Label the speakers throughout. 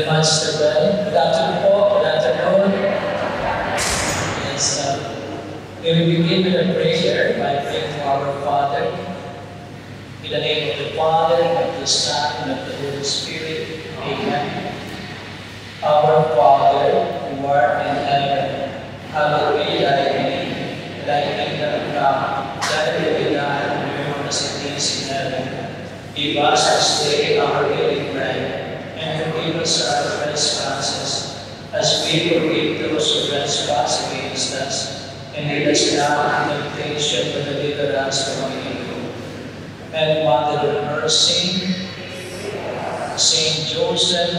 Speaker 1: very much, Mr. Ben. Good afternoon po. Good afternoon. Yes, we will begin with a prayer by praying to our Father. In the name of the Father, and of the Son, and of the Holy Spirit. Amen. Our Father, who art in heaven, hallowed be thy name. Thy kingdom come, thy will be done on earth as it is in heaven. Give us this day our daily bread, and forgive us our trespasses, as we forgive those who trespass against us. And lead us not into temptation, but deliver us from evil. And Mother of Mercy, Saint Joseph,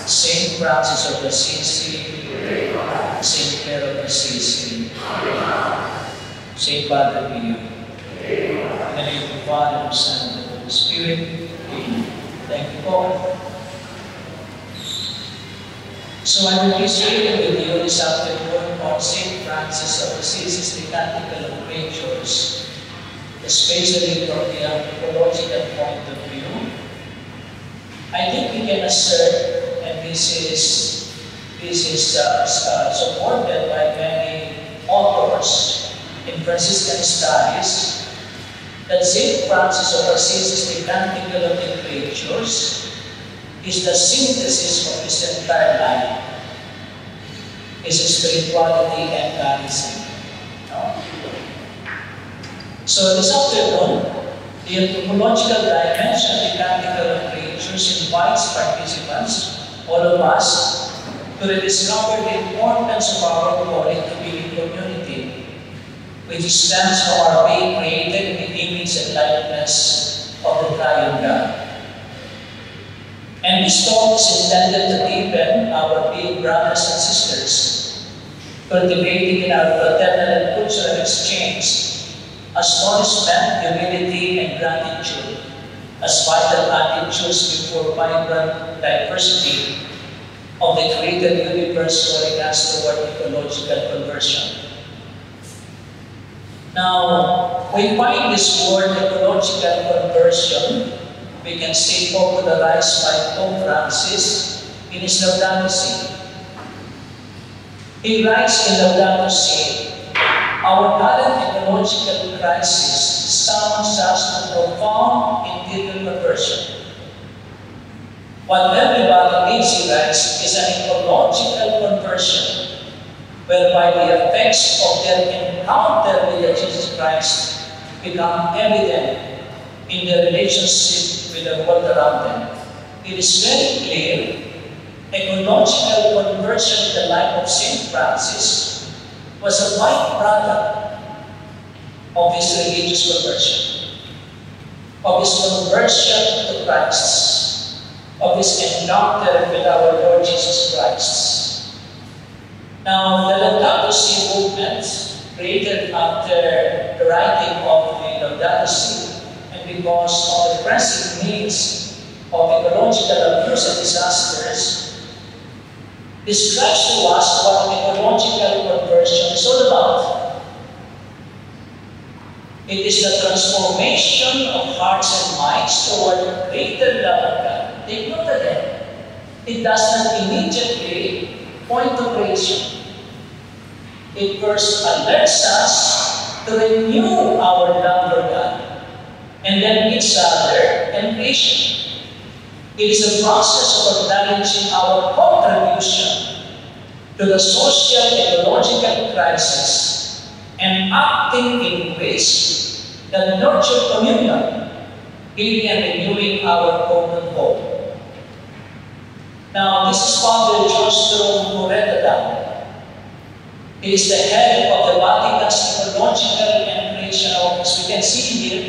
Speaker 1: Saint Francis of Assisi, Saint Clare of Assisi, Saint Padre Pio, in the name of the Father, and the Son, and the Holy Spirit. Amen. Thank you all. So I will be sharing with you this afternoon on Saint Francis of Assisi, the Canticle of Creatures, especially from the anthropological point of view. I think we can assert, and this is supported by many authors in Franciscan studies, that Saint Francis of Assisi, the Canticle of the Creatures, is the synthesis of his entire life, his spirituality and charism. So this afternoon, the anthropological dimension of the Canticle of Creatures invites participants, all of us, to rediscover the importance of our calling to be in community, which stems from our being created in the image and likeness of the Triune God. And this talk is intended to deepen our being brothers and sisters, cultivating in our fraternal and cultural exchange astonishment, humility, and gratitude as vital attitudes before vibrant diversity of the created universe calling us toward ecological conversion. Now, we find this word ecological conversion, we can see popularized by Pope Francis in his Laudato Si. He writes in Laudato Si, our current ecological crisis summons us to profound interior conversion. What everybody needs, he writes, is an ecological conversion, whereby the effects of their encounter with Jesus Christ become evident in their relationship with the world around them. It is very clear, ecological conversion in the life of Saint Francis was a byproduct of his religious conversion, of his conversion to Christ, of his encounter with our Lord Jesus Christ. Now, the Laudato Si movement, created after the writing of the Laudato Si, and because of the pressing needs of ecological abuse and disasters, describes to us what ecological conversion is all about. It is the transformation of hearts and minds toward greater love of God. Take note again, it does not immediately point to creation. It first alerts us to renew our love for God, and then each other and creation. It is a process of acknowledging our contribution to the social ecological crisis and acting in ways that nurture communion, healing and renewing our common hope. Now, this is Father John Strong Moretadam. He is the head of the Vatican's Ecological and Creation Office. We can see here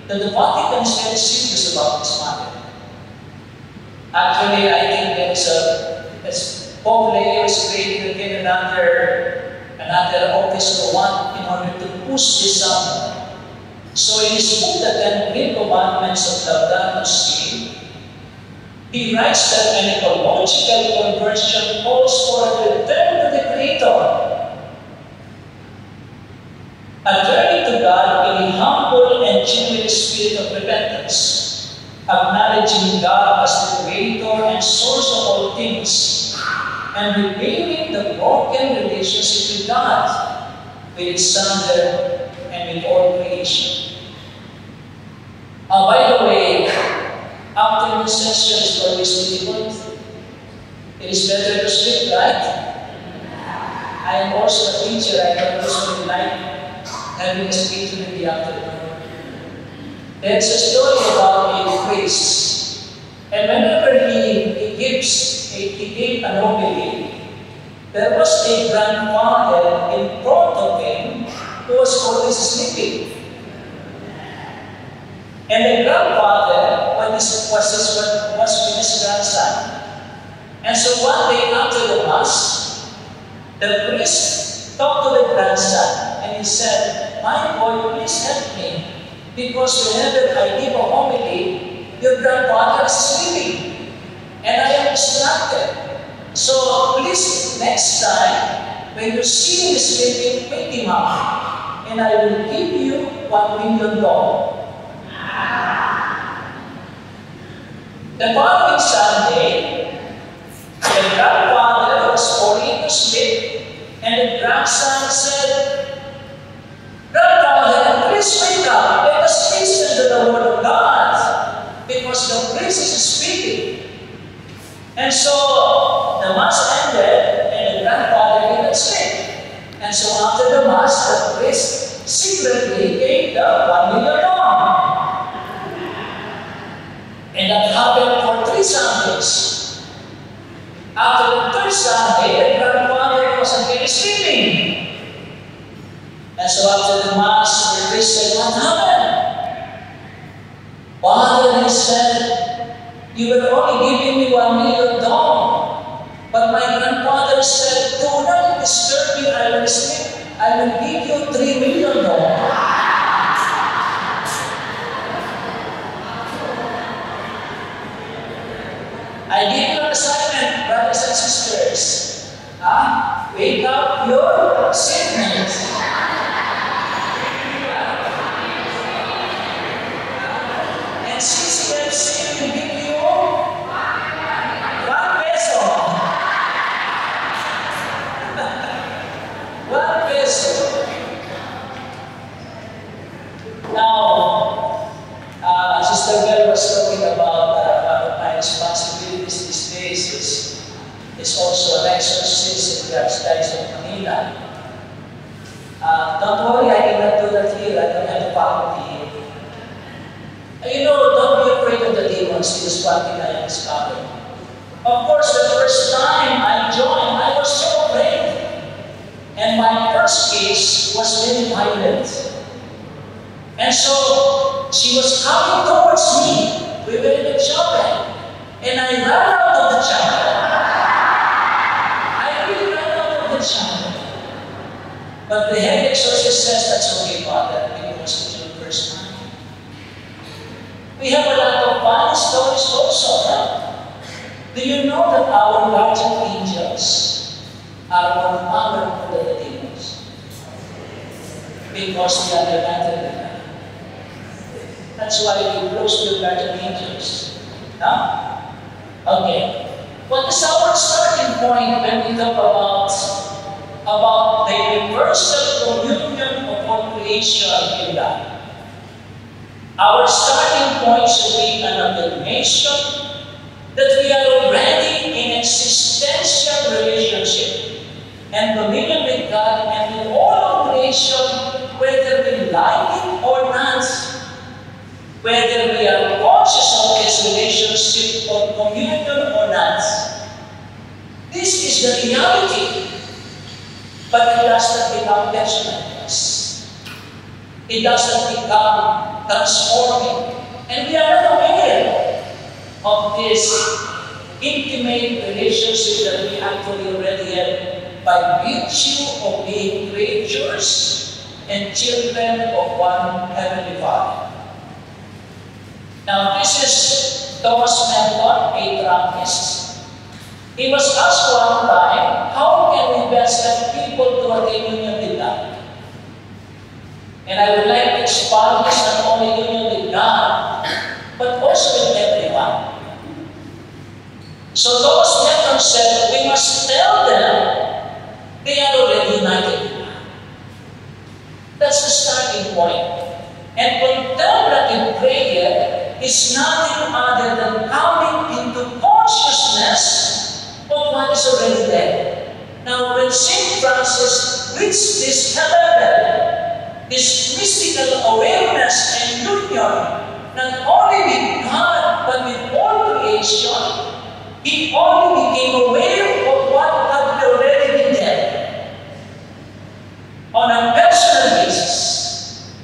Speaker 1: that the Vatican is very serious about this matter. Actually, I think as Pope Leo is creating again another office for one in order to push this out. So in his book, The 10 Great Commandments of Laudato Si, he writes that an ecological conversion calls for a return to the Creator, a journey to God in a humble and genuine spirit of repentance. acknowledging God as the creator and source of all things, and repairing the broken relationship with God, with its Son, and with all creation. By the way, after this session is always difficult. It is better to sleep, right? I am also a teacher. I don't usually like having a speech in the afternoon. There's a story about a priest, and whenever he gave an homily, there was a grandfather in front of him who was always sleeping. And the grandfather was with his grandson. And so one day after the Mass, the priest talked to the grandson and he said, "My boy, please help me, because whenever I give a homily, your grandfather is sleeping and I am distracted. So please, next time, when you see him sleeping, wake him up, and I will give you $1 million. The following Sunday, the grandfather was falling to sleep, and the grandson said, "Grandfather, please wake up. Let us listen to the word of God, because the priest is speaking." And so the Mass ended, and the grandfather did not sleep. And so after the Mass, the priest secretly gave the $1 million. And that happened for 3 Sundays. After the 3rd Sunday, the grandfather was again sleeping. And so after the Mass, the priest said, "What happened?" "Father," he said, "you were only giving me $1 million. But my grandfather said, 'Do not disturb me, I will sleep. I will give you $3 million. I give you an assignment, brothers and sisters. Wake up your seatmates. And CCFC will give you $1 peso. $1 peso. Now, Sister Bell was talking about my responsibilities these days is also an exorcist in the Archdiocese of Manila. Don't worry, I cannot do that here. I don't have the faculty here. You know, don't be afraid of the demons. It is one thing I discovered. Of course, the first time I joined, I was so afraid. And my first case was very violent. And so, she was coming towards me. We were in the chapel. And I ran out of the chapel. I really ran out of the chapel. But the head exorcist says, "That's okay, Father, because it's your first time." We have a lot of funny stories also. Do you know that our guardian angels are more powerful than the demons? Because they are united with God. That's why we close to the guardian angels. Okay. What is our starting point when we talk about the universal communion of all creation in God? Our starting point should be an affirmation that we are already in existential relationship and communion with God and with all of creation, whether we like it or not, whether we are conscious of this relationship or communion or not. This is the reality. But it does not become personalized. It does not become transforming. And we are not aware of this intimate relationship that we actually already have by virtue of being creatures and children of one Heavenly Father. Now, this is Thomas Merton, a Trappist. He was asked one time, how can we best help people to attain union with God? And I would like to establish not only union with God, but also with So Thomas Merton said, we must tell them they are already united. That's the starting point. And contemplative prayer is nothing other than coming into consciousness of what is already there. Now, when St. Francis reached this level, this mystical awareness and union, not only with God, but with all creation, he only became aware of what had already been there on a personal basis.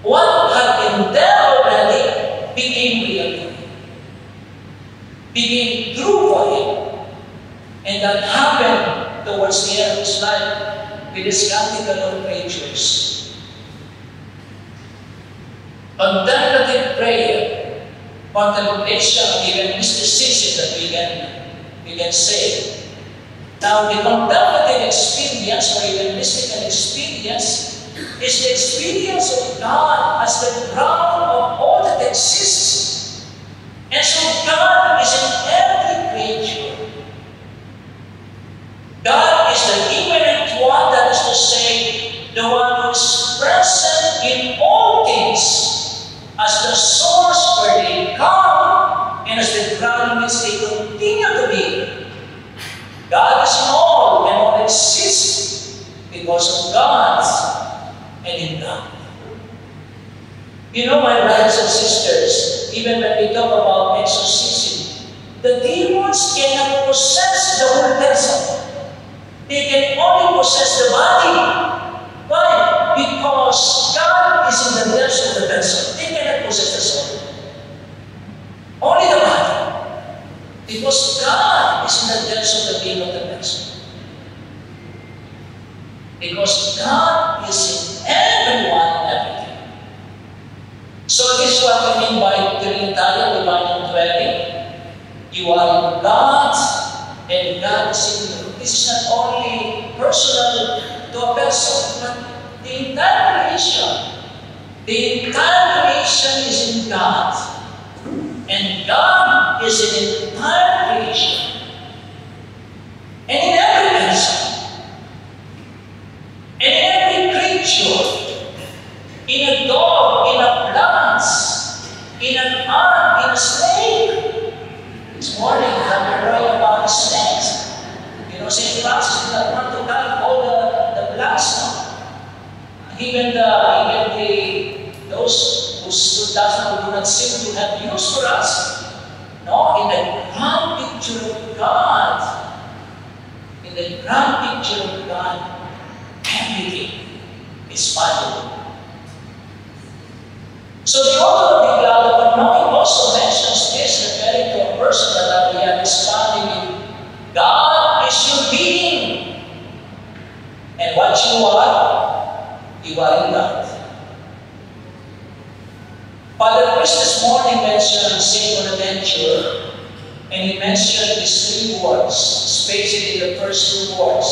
Speaker 1: What had been there already became real to him, became true for him. And that happened towards the end of his life with his Canticle of Creatures. Contemplative prayer, contemplation, even mysticism that we can say. Now, the contemplative experience or even mystical experience is the experience of God as the ground of all that exists. And so God is in every creature. God is the immanent one, that is to say, the one who is present in all things, as the source where they come and as the ground in which they continue to be. God is in all and all exists because of God and in God. You know, my brothers and sisters, even when we talk about exorcism, the demons cannot possess the whole person. They can only possess the body. Why? Because God is in the depths of the person. They cannot possess the soul. Only the body. Because God is in the depths of the being of the person. Because God is in everyone and everything. So this is what we mean by Trinitarian divine indwelling. You are in God and God is in you. This is not only personal to a person, but the entire creation. The entire creation is in God. And God is in the entire creation. And in every person. And in every creature. In a dog, in a plant, in an ant, in a snake. This morning, I'm learning about the snakes. You know, St. Francis did not want to cut all the plants now. Even those who do not seem to have use for us. No, in the grand picture of God, in the grand picture of God, everything is possible. So the author of the God of Unknowing also mentions this, referring to a person that we are responding in. God is your being. And what you are in God. Father Chris this morning mentioned St. Bonaventure, and he mentioned these 3 words, spaced in the first 2 words.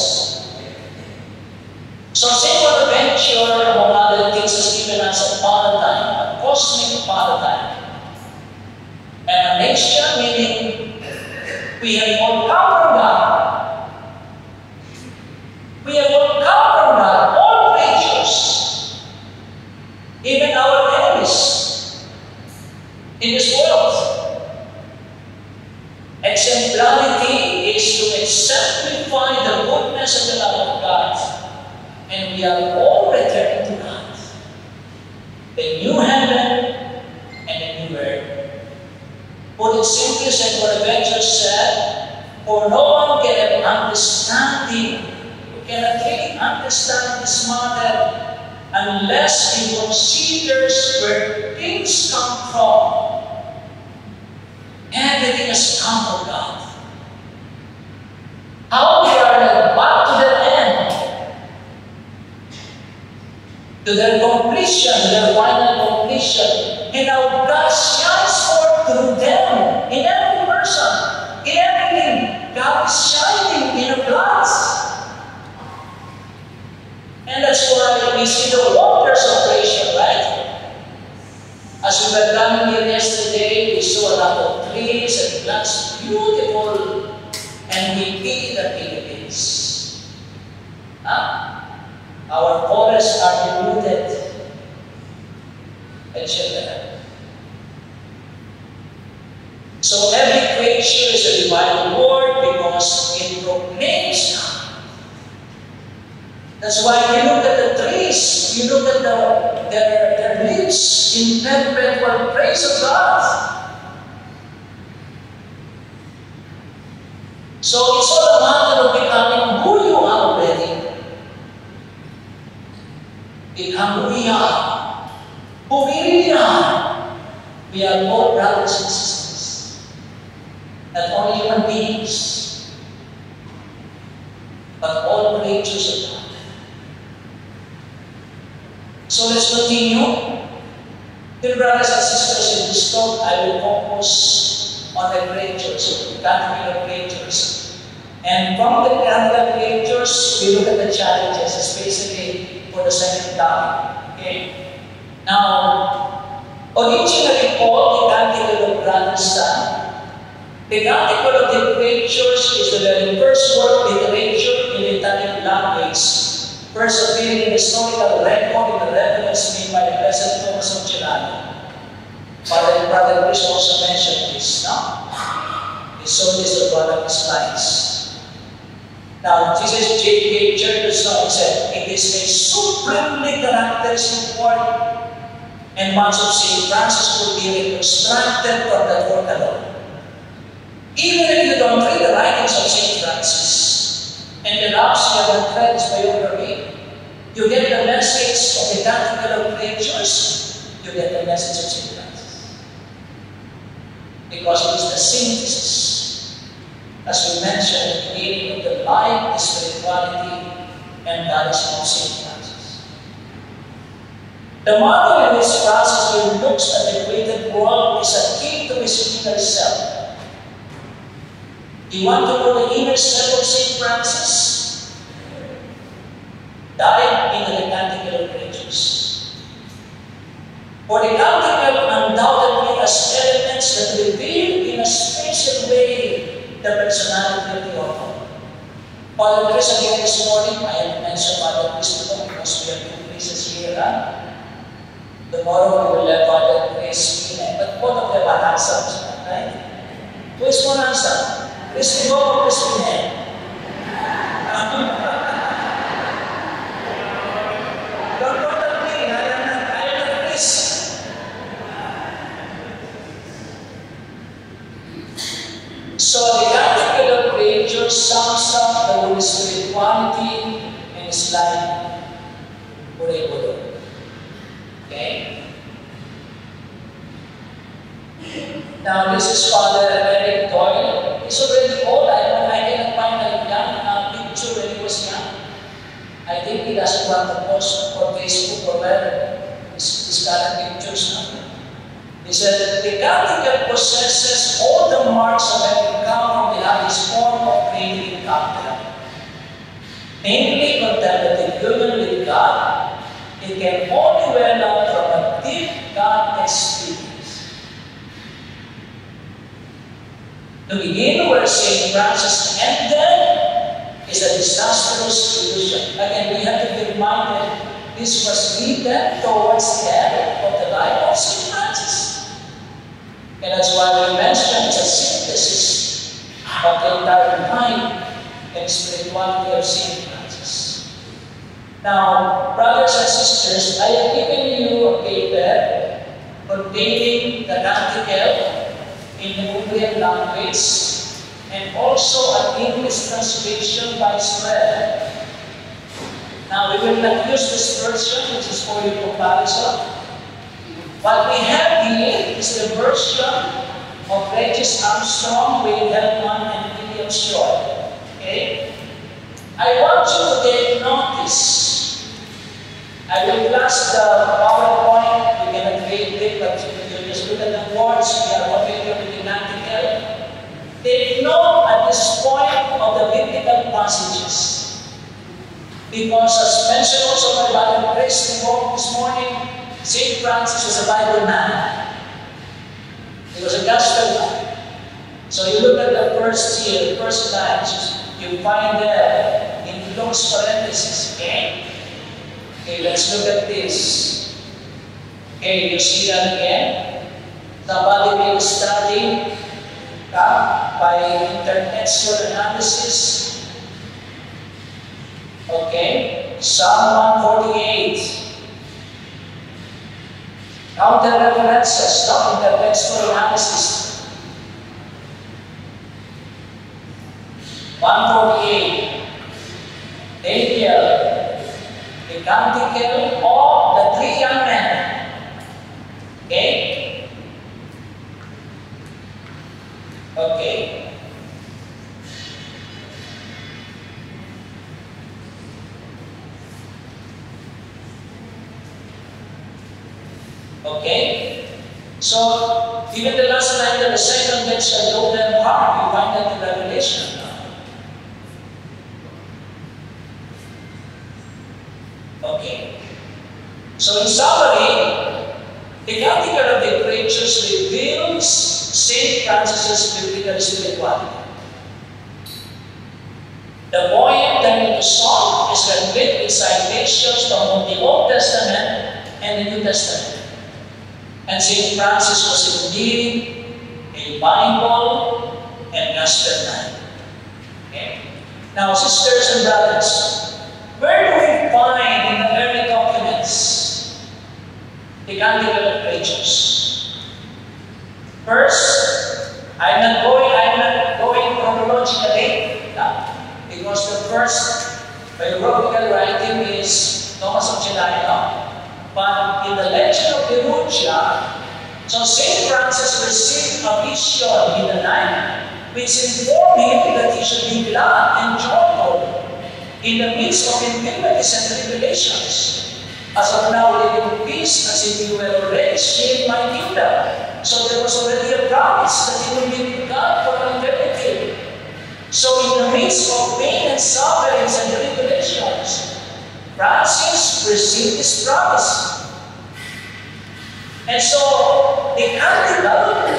Speaker 1: So St. Bonaventure, among other things, has given us a paradigm, a cosmic paradigm. Emanation, meaning we have all come from God. We have all come from God, all creatures, even our enemies in this world. Exemplarity is to exemplify the goodness and the love of God. And we are all returning to God. The new heaven and the new earth. Put it simply, St. Bonaventure said, for no one can have understanding, who cannot really understand this matter unless he considers where things come from. Everything has come from God. How they are led back to their end, to their completion, to their final completion, and how God shines forth through them, in every person, in everything. God is shining in a glass. And that's why we see the wonders of creation, right? As we were coming here yesterday, we saw a lot of trees and plants beautiful and we pay the Philippines. Our forests are denuded, etc. So every creature is a divine word because it proclaims God. That's why you look at the trees, you look at their leaves in perpetual praise of God. So it's all a matter of becoming who you are already. Become who we are. Who we really are. We are all brothers and sisters. Not only human beings, but all creatures of God. So let's continue. Dear brothers and sisters, in this talk, I will focus on the creatures, category of creatures. And from the category of creatures, we look at the challenges, especially for the second topic. Okay? Now, originally called the Canticle of Grand Son, the Canticle of the Creatures is the very first word literature in the Italian language, first appearing in the historical record in the reference made by the Blessed Thomas of Celano. Brother Chris also mentioned this, no? He saw this on one of his slides. Now, this is J.K. Chesterton said, it is a supremely characteristic word, and much of St. Francis will be reconstructed from that word alone. Even if you don't read the writings of St. Francis, and perhaps you haven't read his biography, you get the message of the Canticle of Creatures, you get the message of St. Francis. Because it is the synthesis, as we mentioned at the beginning, of the life, the spirituality, and that is not St. Francis. The model in which Francis looks at the created world is akin to his inner self. You want to know the inner self of St. Francis? Dive into the Canticle of Creatures. For the Canticle undoubtedly has elements that reveal in a special way the personality of the author. Father Chris again this morning, I have mentioned Father Chris today because we have two places here. Tomorrow we will let Father Chris in, but both of them are handsome, right? Who is more handsome? Chris Ligo or Chris Pinel? Don't look at me, I am not Chris. So the Canticle of Creatures sums up the Holy spirituality and His life forever. Okay? Now this is Father Eric Doyle. He's already old. I cannot find a young picture when he was young. I think he doesn't want to post on Facebook or wherever his current pictures now. He said, the Canticle possesses all the marks of having come from the highest form of creative character. Namely, contemplative union with God, it can only well out from a deep God experience. To begin where St. Francis ended is a disastrous illusion. Again, we have to be reminded this was written towards the end of the life of St. Francis. And that's why we mentioned it's a synthesis of the entire mind and spirituality of St. Francis. Now, brothers and sisters, I have given you a paper containing the Canticle in the Hungarian language and also an English translation by Spread. Now, we will not use this version, which is for your comparison. What we have here is the version of Regis Armstrong, Wade Hellman, and William Short. Okay? I want you to take notice. I will flash the PowerPoint. You cannot read it, but you just look at the words. We are familiar with the Canticle. Take note at this point of the biblical passages. Because as mentioned also by Brother Chris this morning, St. Francis was a Bible man. He was a gospel man. So you look at the first here, the first lines, you find there in close parentheses, okay? Okay, let's look at this. Okay, you see that again? Somebody will study by intertextual analysis. Okay, Psalm 148. Counter references, not intertextual analysis. 148. Daniel, the canticle of the three young men. Okay? Okay. Okay? So, even the last line of the second bit shall do them harm. You find that in Revelation. Okay. So in summary, the Canticle of the Creatures reveals St. Francis's biblical spirituality. The poem turned into song is complete with citations from the Old Testament and the New Testament. And St. Francis was indeed a Bible and gospel man. Okay? Now, sisters and brothers, where do we find in the early documents the Canticle of Creatures? First, I'm not going chronologically, because the first biographical writing is Thomas of Celano. But in the legend of Perugia, so St. Francis received a vision in the night, which informed him that he should be glad and joyful in the midst of infirmities and tribulations. As of now, live in peace, as if you were already shaped my kingdom. So there was already a promise that he would be with God for eternity. So in the midst of pain and sufferings and tribulations, Francis received this promise. And so the canticle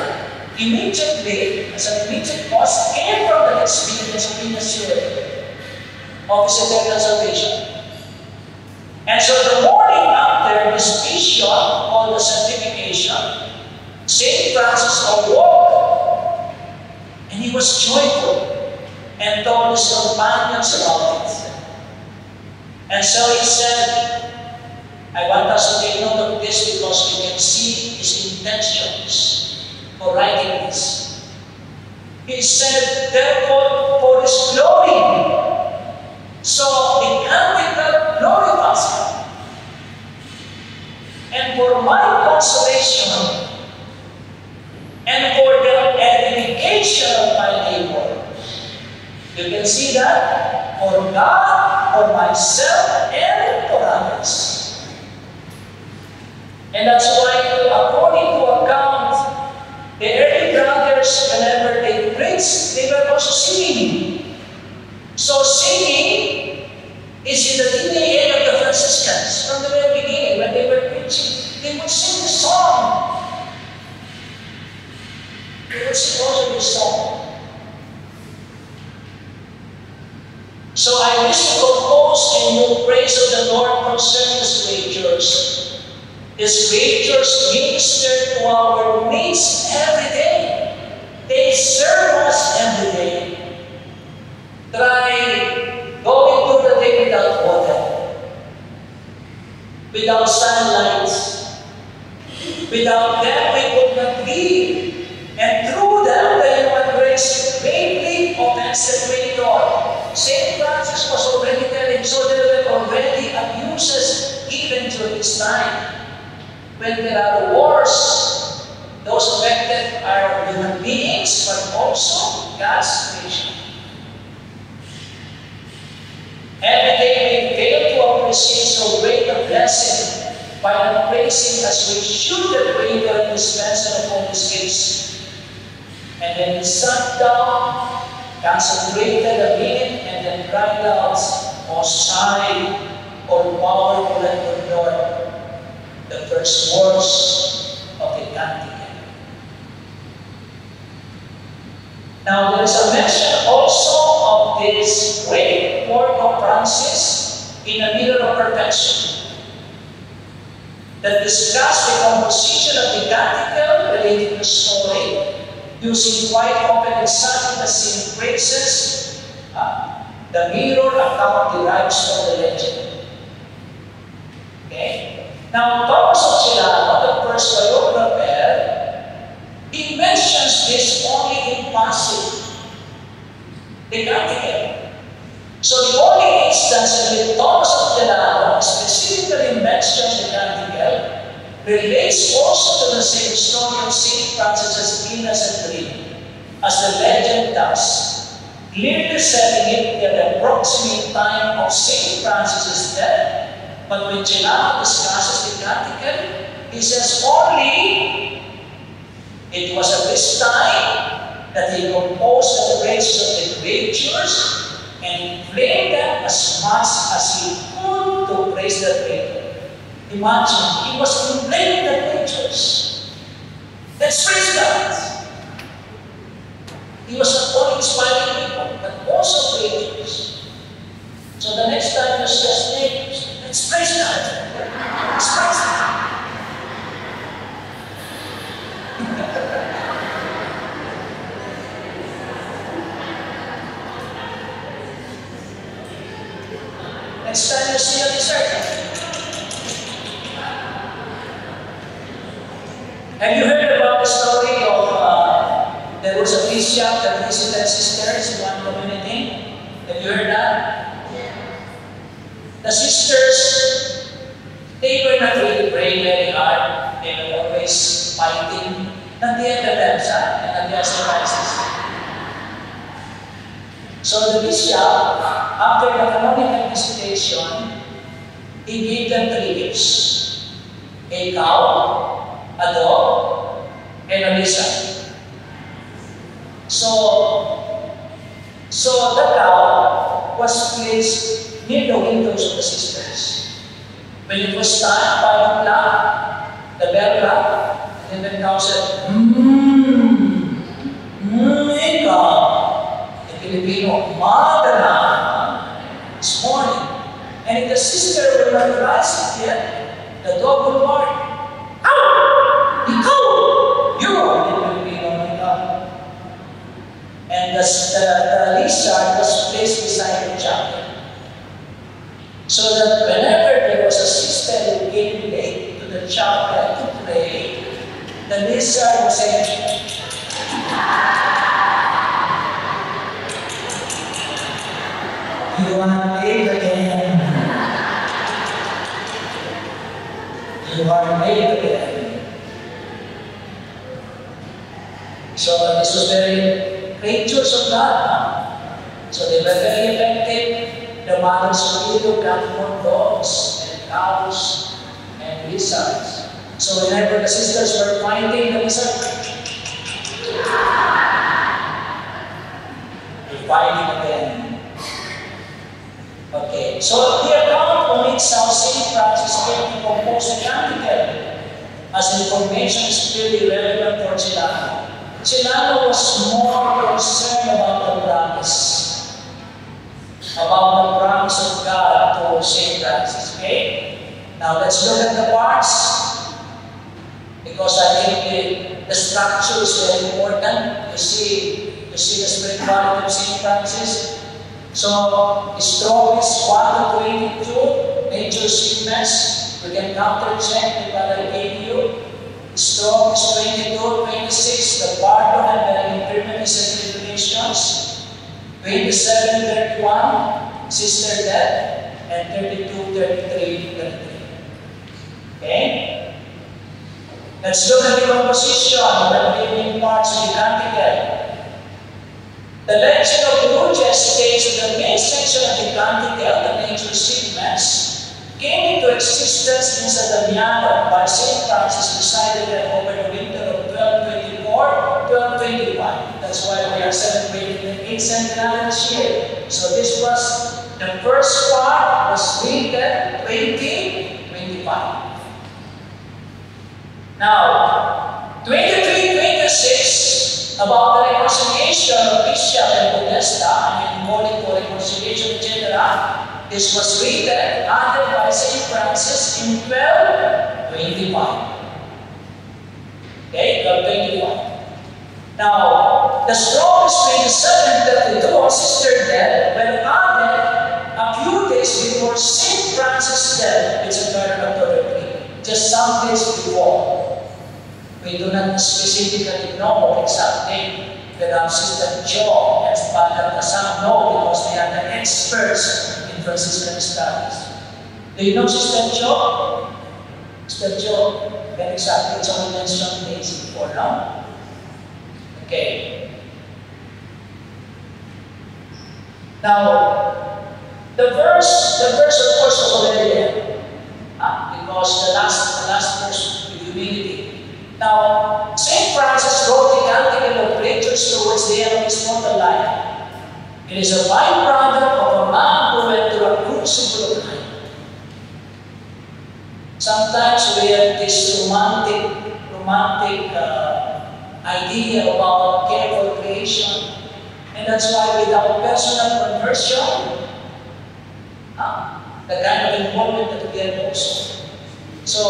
Speaker 1: immediately, as an immediate cause, came from the experience of being assured of his eternal salvation. And so the morning after this vision, called the sanctification, St. Francis awoke, and he was joyful, and told his companions about it. And so he said, I want us to take note of this because we can see his intentions for writing this. He said, therefore, for his glory. So the canticle glorifies him. And for my consolation, and for the edification of my neighbor. You can see that for God, for myself, and for others. And that's why, according to account, the early brothers, whenever they preached, they were also singing. So singing is in the DNA of the Franciscans from the very beginning. When they were preaching, they would sing the song. They would sing also this song. So I wish to compose a new praise of the Lord concerning His creatures. His creatures minister to our needs every day. They serve us every day. Try going through the day without water, without sunlight. Without them, we could not live. And through them, the human race greatly offensive Creator. St. Francis was already telling, so there were already abuses even during this time. When there are wars, those affected are human beings, but also God's creation. Every day we fail to appreciate so great a blessing by not praising as we should the Creator and dispenser of all His gifts. And then we sat down, concentrated a minute, and then cried out, O sigh, O powerful and good Lord, the first words of the Canticle. Now, there is a mention also of this great work of Francis in the Mirror of Perfection that discussed the composition of the canticle relating to the story, using quite often exactly the same phrases. The mirror account derives from the legend. Okay? Now, Thomas of Celano, the first biographer, he mentions this only in passing, the canticle. So the only instance in which Thomas of Celano specifically mentions the canticle relates also to the same story of St. Francis' innocent dream, as the legend does, clearly setting it at the approximate time of St. Francis' death. But when Celano discusses the canticle, he says only it was at this time that he composed the praises of the creatures and played them as much as he could to praise the Creator. Imagine, he was complaining the creatures. Let's praise God. He was not only inspiring people, but also creatures. So the next time you see neighbors, let's praise God. Let's praise God. Next time you see a dessert. Have you heard about the story of there was a bishop that visited sisters in one community? Have you heard that? The sisters, they were not really praying very hard. They were always fighting. Nandiyan ka lang siya, and nandiyan sa crisis. So the bishop, after the canonical visitation, he gave them 3 gifts: a cow, a dog, and a lizard. So the cow was placed near the windows of the sisters. When it was time, 5 o'clock, the bell rang, and then the cow said, ikaw. In Filipino, madala, this morning. And if the sister will not rise it yet, the dog will bark. Ikaw! You! In Filipino, ikaw. And the lizard was placed beside the chapel. So that whenever there was a sister who came late to the chapel to pray, the lizard was saying, you are late again. You are late again. So this was very creatures of God. So they were very effective. The mothers would either got more dogs and cows and lizards. So whenever the sisters were fighting the lizard, they're fighting again. Okay, so the account omits how St. Francis came to compose the canticle, as information is clearly relevant for Celano. Celano was more concerned about the promise of God to St. Francis. Okay? Now let's look at the parts, because I think the structure is very important. You see the spirituality of St. Francis. So, strongest 1 to 22, major segments, we can counter-check with what I gave you. Strongest 22, 26, the pardon and the impermanence and tribulations. 27, 31, sister death, and 32, 33, 33. Okay? Let's look at the composition of the remaining parts of the canticle. The legend of Lourdes states that the main section of the canticle, the major segments, came into existence in San Damiano by St. Francis, resided there over the winter of 1224-1225. That's why we are celebrating the 8th centenary this year. So this was, the first part was dated 2025. Now, 23-26, about the reconciliation confrontation of Bishop and Podesta, calling for reconciliation, etc., this was written, added by St. Francis in 1225. Okay, 1225. Now, the strongest way to 732 of Sister Death were added a few days before St. Francis' death, which occurred on October 3, just some days before. We do not specifically know the exact date that Sister Jo and Father Kasam know because they are the experts in Franciscan studies. Do you know Sister Jo? Sister Jo, very exactly, it's only mentioned days before, no? Okay. Now, the verse of course was already there, because the last verse with humility. Now, St. Francis wrote the Canticle of Preachers towards the end of his mortal life. It is a byproduct of a man who went through a crucible of life. Sometimes we have this romantic idea about careful creation, and that's why without personal conversion, the kind of involvement that we have also. So,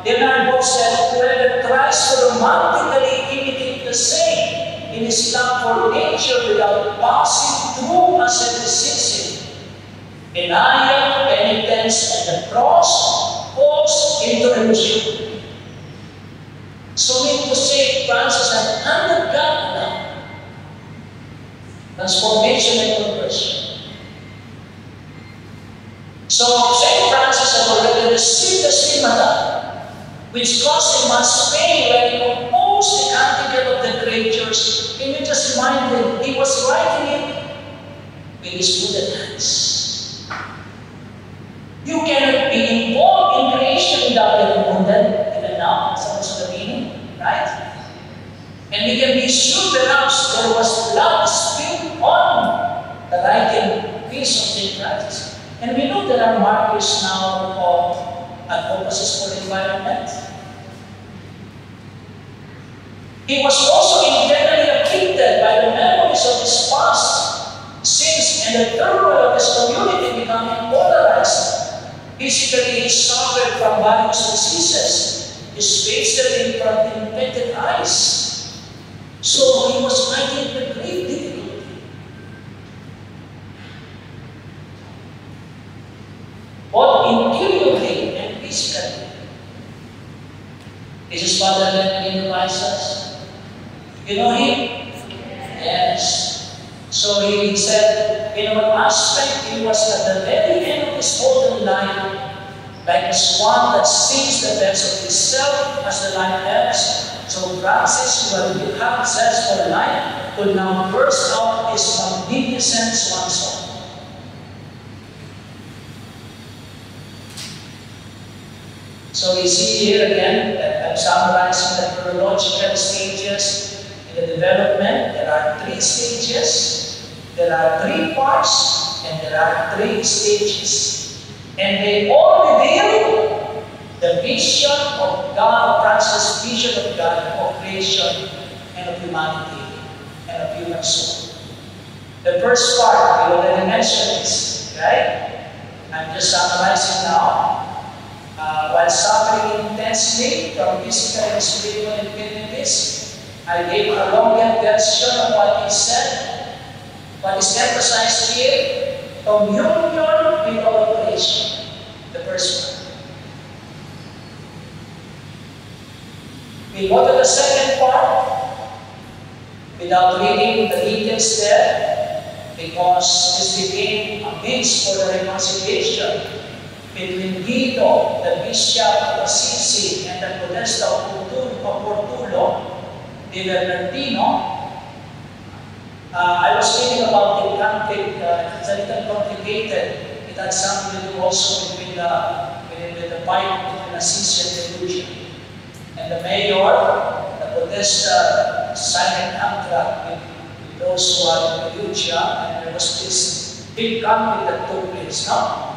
Speaker 1: Leonard Boff said, whoever tries to romantically imitate the saint in his love for nature without passing through asceticism, denial, penitence, and the cross, falls into illusion. So mean to say, Francis had undergone now transformation and conversion. So St. Francis had already received the stigmata, which caused him much pain when he composed the Canticle of the Creatures. Can you just remind him, he was writing it with his wooden hands. You cannot be involved in creation without getting wounded, even now, that's the meaning, right? And we can be sure perhaps there was blood spilled on the writing piece of St. Francis. And we know there are markers now of advocacies for the environment. He was also internally afflicted by the memories of his past sins and the turmoil of his community becoming polarized. Physically, he suffered from various diseases, especially from infected eyes. So he was fighting with great difficulty. Both interiorly and physically. This is Father Leonard Loaiza. You know him? Yes. So he said, in one aspect, he was at the very end of his golden life, like a swan that sings the best of himself as the light ebbs. So Francis, who had had zest for life, could now burst out his magnificent swan song. So we see here again that I'm summarizing the chronological stages in the development. There are 3 stages, there are 3 parts, and there are 3 stages. And they all reveal the vision of God, Francis' vision of God, of creation, and of humanity, and of human soul. The first part, we already mentioned this, right? I'm just summarizing now. While suffering intensely from physical and spiritual infirmities, I gave a longer version of what he said. What is emphasized here, communion with all creation. The first one. We go to the second part, without reading the details there, because this became a means for the reconciliation between Guido, the Bishop of Assisi, and the Podesta of Portulo, the Bernardino. I was reading about the conflict. It's a little complicated. It had something to do also with the fight between Assisi and Perugia. And the mayor, the Podesta, signed an contract with those who are in Perugia, and there was this big conflict that took place, no?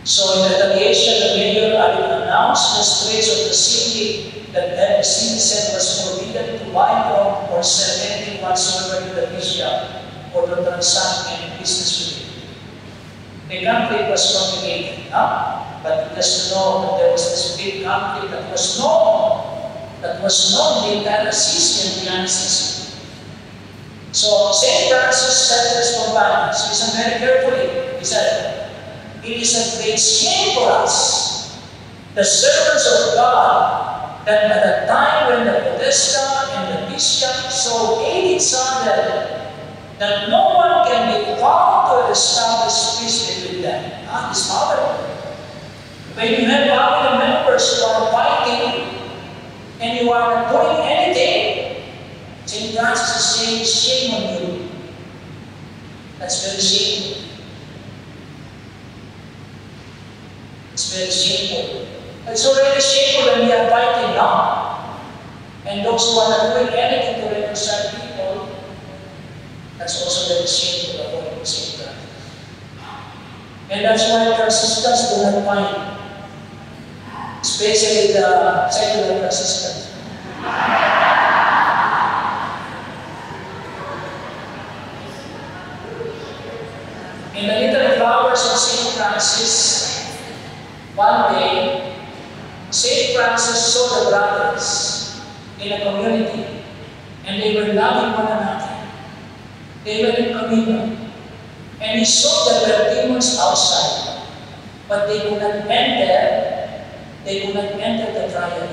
Speaker 1: So in retaliation, the mayor announced the streets of the city that every citizen was forbidden to buy from or sell anything whatsoever to the bishop or to transact any business with it. The conflict was complicated, but just to know that there was this big conflict that was known in the entire Assisian dynasty. So St. Francis said to his companions, listen very carefully, he said, it is a great shame for us, the servants of God, that at a time when the Podesta and the bishop so hate each other, that no one can be found to establish peace with them. This powerful. When you have family members who are fighting and you are not doing anything, St. Francis is saying, shame on you. That's very shameful. It's very shameful. It's already shameful when we are fighting now. And those who are not doing anything to reconcile people, that's also very shameful according to St. Francis. And that's why Franciscans do not find, especially the secular Franciscans. In the Little Flowers of St. Francis, one day, St. Francis saw the brothers in a community, and they were loving one another. They were in communion. And he saw that there were demons outside, but they could not enter. They could not enter the friary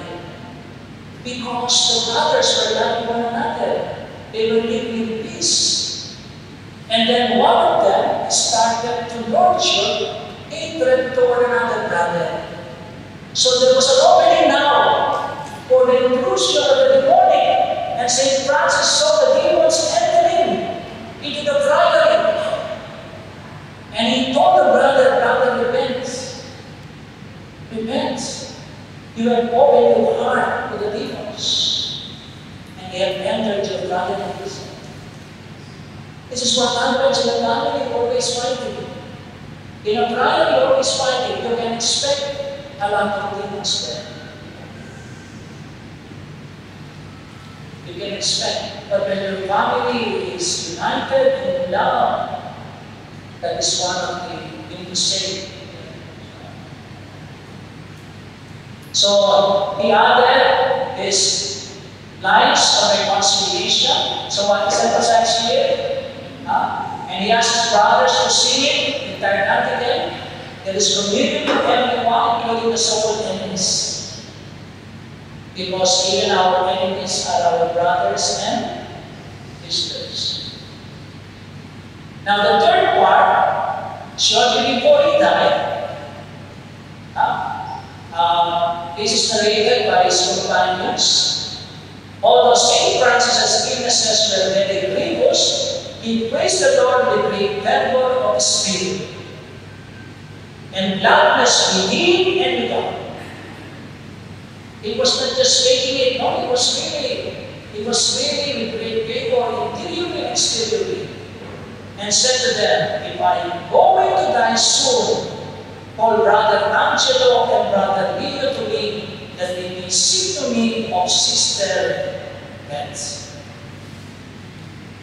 Speaker 1: because the brothers were loving one another. They were living in peace. And then one of them started to nurture hatred toward another brother. So there was an opening now for the intrusion of the demonic, and St. Francis saw the demons entering into the friary. And he told the brother, repent. Repent. You have opened your heart to the demons, and they have entered your brother and prison. This is what happens in a family, always fighting. In a friary, always fighting. You can expect a lot of demons there. You can expect. But when your family is united in love, that is one of the things to say. So the other is lives of reconciliation. So what is emphasized here? And he asked his brothers to sing it, the entire canticle. There is communion with everyone, including the so-called enemies. Because even our enemies are our brothers and sisters. Now the third part, shortly before he died, this is narrated by his companions. Although St. Francis' illnesses were very grievous, he praised the Lord with great fervor of spirit, and gladness within and without. It was not just faking it, no, it was really with great vigor, interiorly and exteriorly. And said to them, if I am going to die soon, call Brother Angelo and Brother Leo to me, that they may speak to me of Sister Beth.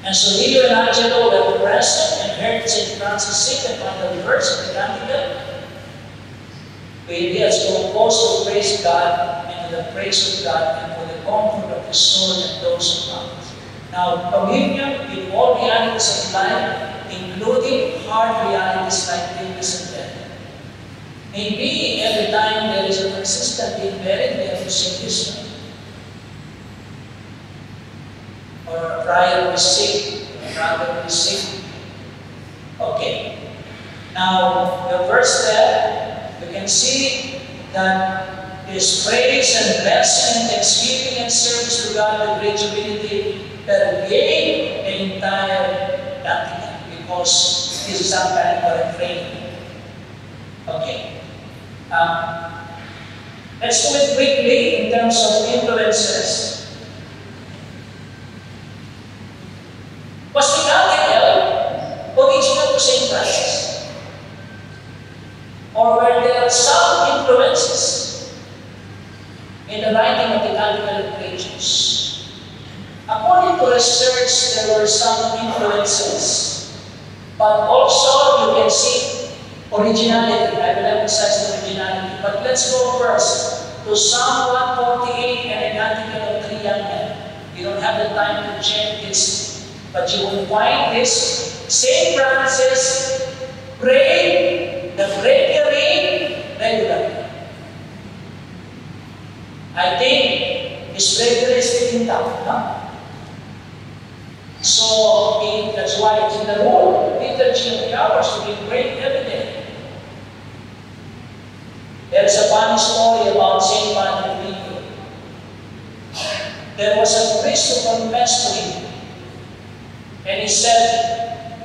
Speaker 1: And so Leo and Angelo were present and heard St. Francis sing the final verse of the canticle, where he has composed to praise God and to the praise of God and for the comfort of his soul and those around. Now, communion with all realities of life, including hard realities like illness and death. Maybe every time there is a consistent being buried, we have to sing this one. Or a prayer we sing, or a prayer we sing. Okay. Now, the verse there, you can see that this praise and blessing and thanksgiving and service to God with great humility pervade the entire canticle, because this is some kind of refrain. Okay. Let's do it quickly in terms of influences. Was the canticle original to St. Francis? Or were there some influences? in the writing of the Canticle of Pages. According to research, there were some influences, but also you can see originality. I will emphasize the originality. But let's go first to Psalm 148 and the Canticle of Three Young Men. You don't have the time to check this, but you will find this. St. Francis prayed the breviary regularly. I think his breviary is written down. Huh? So that's why it's in the rule, liturgy of the hours, to be prayed every day. There's a funny story about St. Padre Pio. There was a priest who confessed to him, and he said,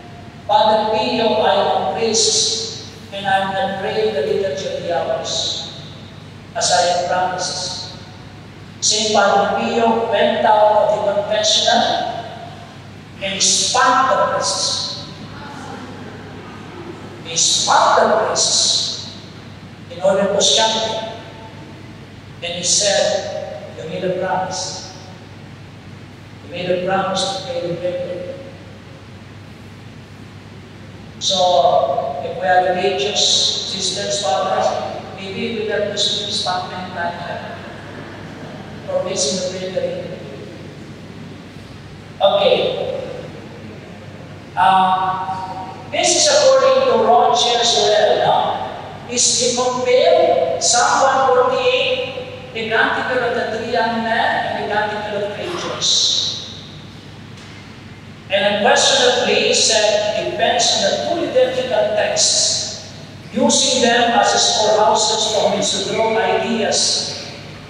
Speaker 1: Padre Pio, I am a priest, and I am not praying the liturgy of the hours, as I have promised. St. Padre Pio went out of the confessional and he spanked the priests. He spanked the priests in order to shock them. And he said, you made a promise. You made a promise to pay the breviary. So, if we are religious sisters, fathers, maybe we have to spank many times for missing the breviary. Okay. This is according to Roger Sorel. No? He compared Psalm 148, the Canticle of the Three Young Men, and the Canticle of Creatures. And unquestionably, he said, it depends on the two liturgical texts, using them as storehouses from which to draw ideas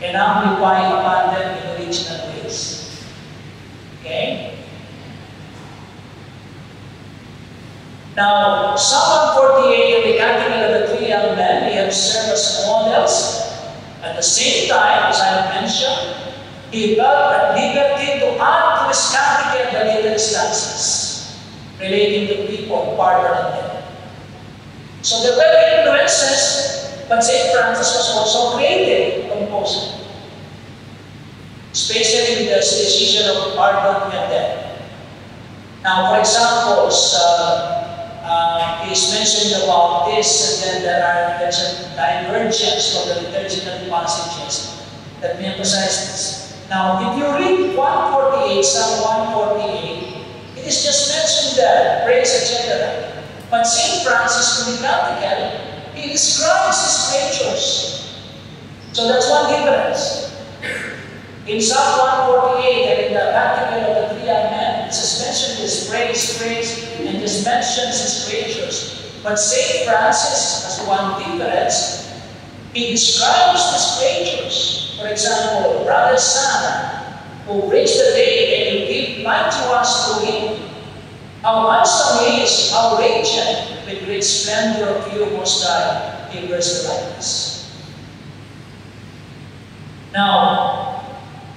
Speaker 1: and amplify upon them in original ways. Okay? Now, Psalm 148 and the Canticle of the Three Young Men, they have served as models. At the same time, as I have mentioned, he felt at liberty to add to his canticle the later stanzas relating to people farther than them. So there were influences, but St. Francis was also creative composer, especially with the decision of pardon and death. Now, for example, he's mentioning about this, and then there are divergence from the liturgical passages that may emphasize this. Now, if you read 148, Psalm 148, it is just mentioned there, praise, etc. But St. Francis, in the Canticle, he describes his creatures. So that's one difference. In Psalm 148 and in the Canticle of the Three Young Men, it just mentions his praise, and just mentions his creatures. But St. Francis has one difference. He describes his creatures. For example, Brother Son, who reached the day and you give light to us through him. How handsome he is, how radiant, with great splendor of you, Most High, he wears the likeness. Now,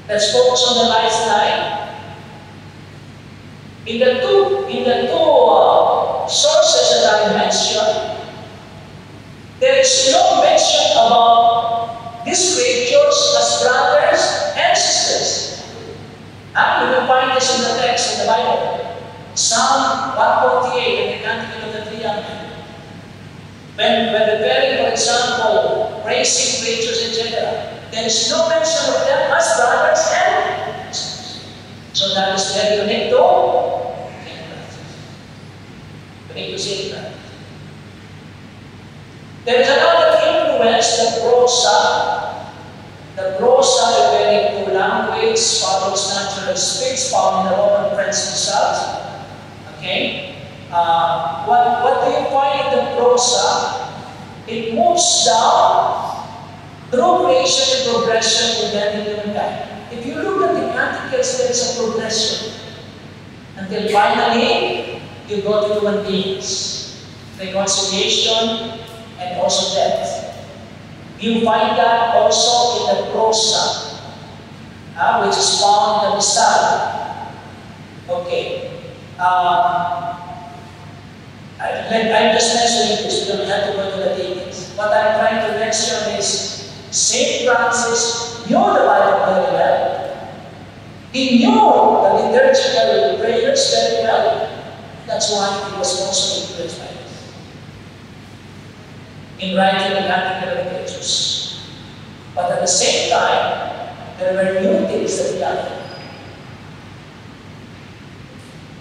Speaker 1: let's focus on the lifeline. In the two sources that I mentioned, there is no mention about these creatures as brothers and sisters. And you will find this in the text in the Bible. Psalm 148 and the Canticle of the Three Young Men. When referring, for example, praising creatures, etc., there is no mention of them as brothers and sisters. So that is very unique to say that. There is another influence, the prosa. The prosa referring to language follows natural speech found in the Roman French result. Okay? What do you find in the prosa? It moves down through creation and progression to then humankind. If you look at the Canticles, there is a progression. Until finally, you go to human beings. Reconciliation and also death. You find that also in the prosa, which is found in the Missal. Okay. I'm just mentioning this, we don't have to go to the details. What I'm trying to mention is St. Francis knew the Bible very well. He knew the liturgical prayers very well. That's why he was also influenced by this in writing the Canticle of Jesus. But at the same time, there were new things that he added.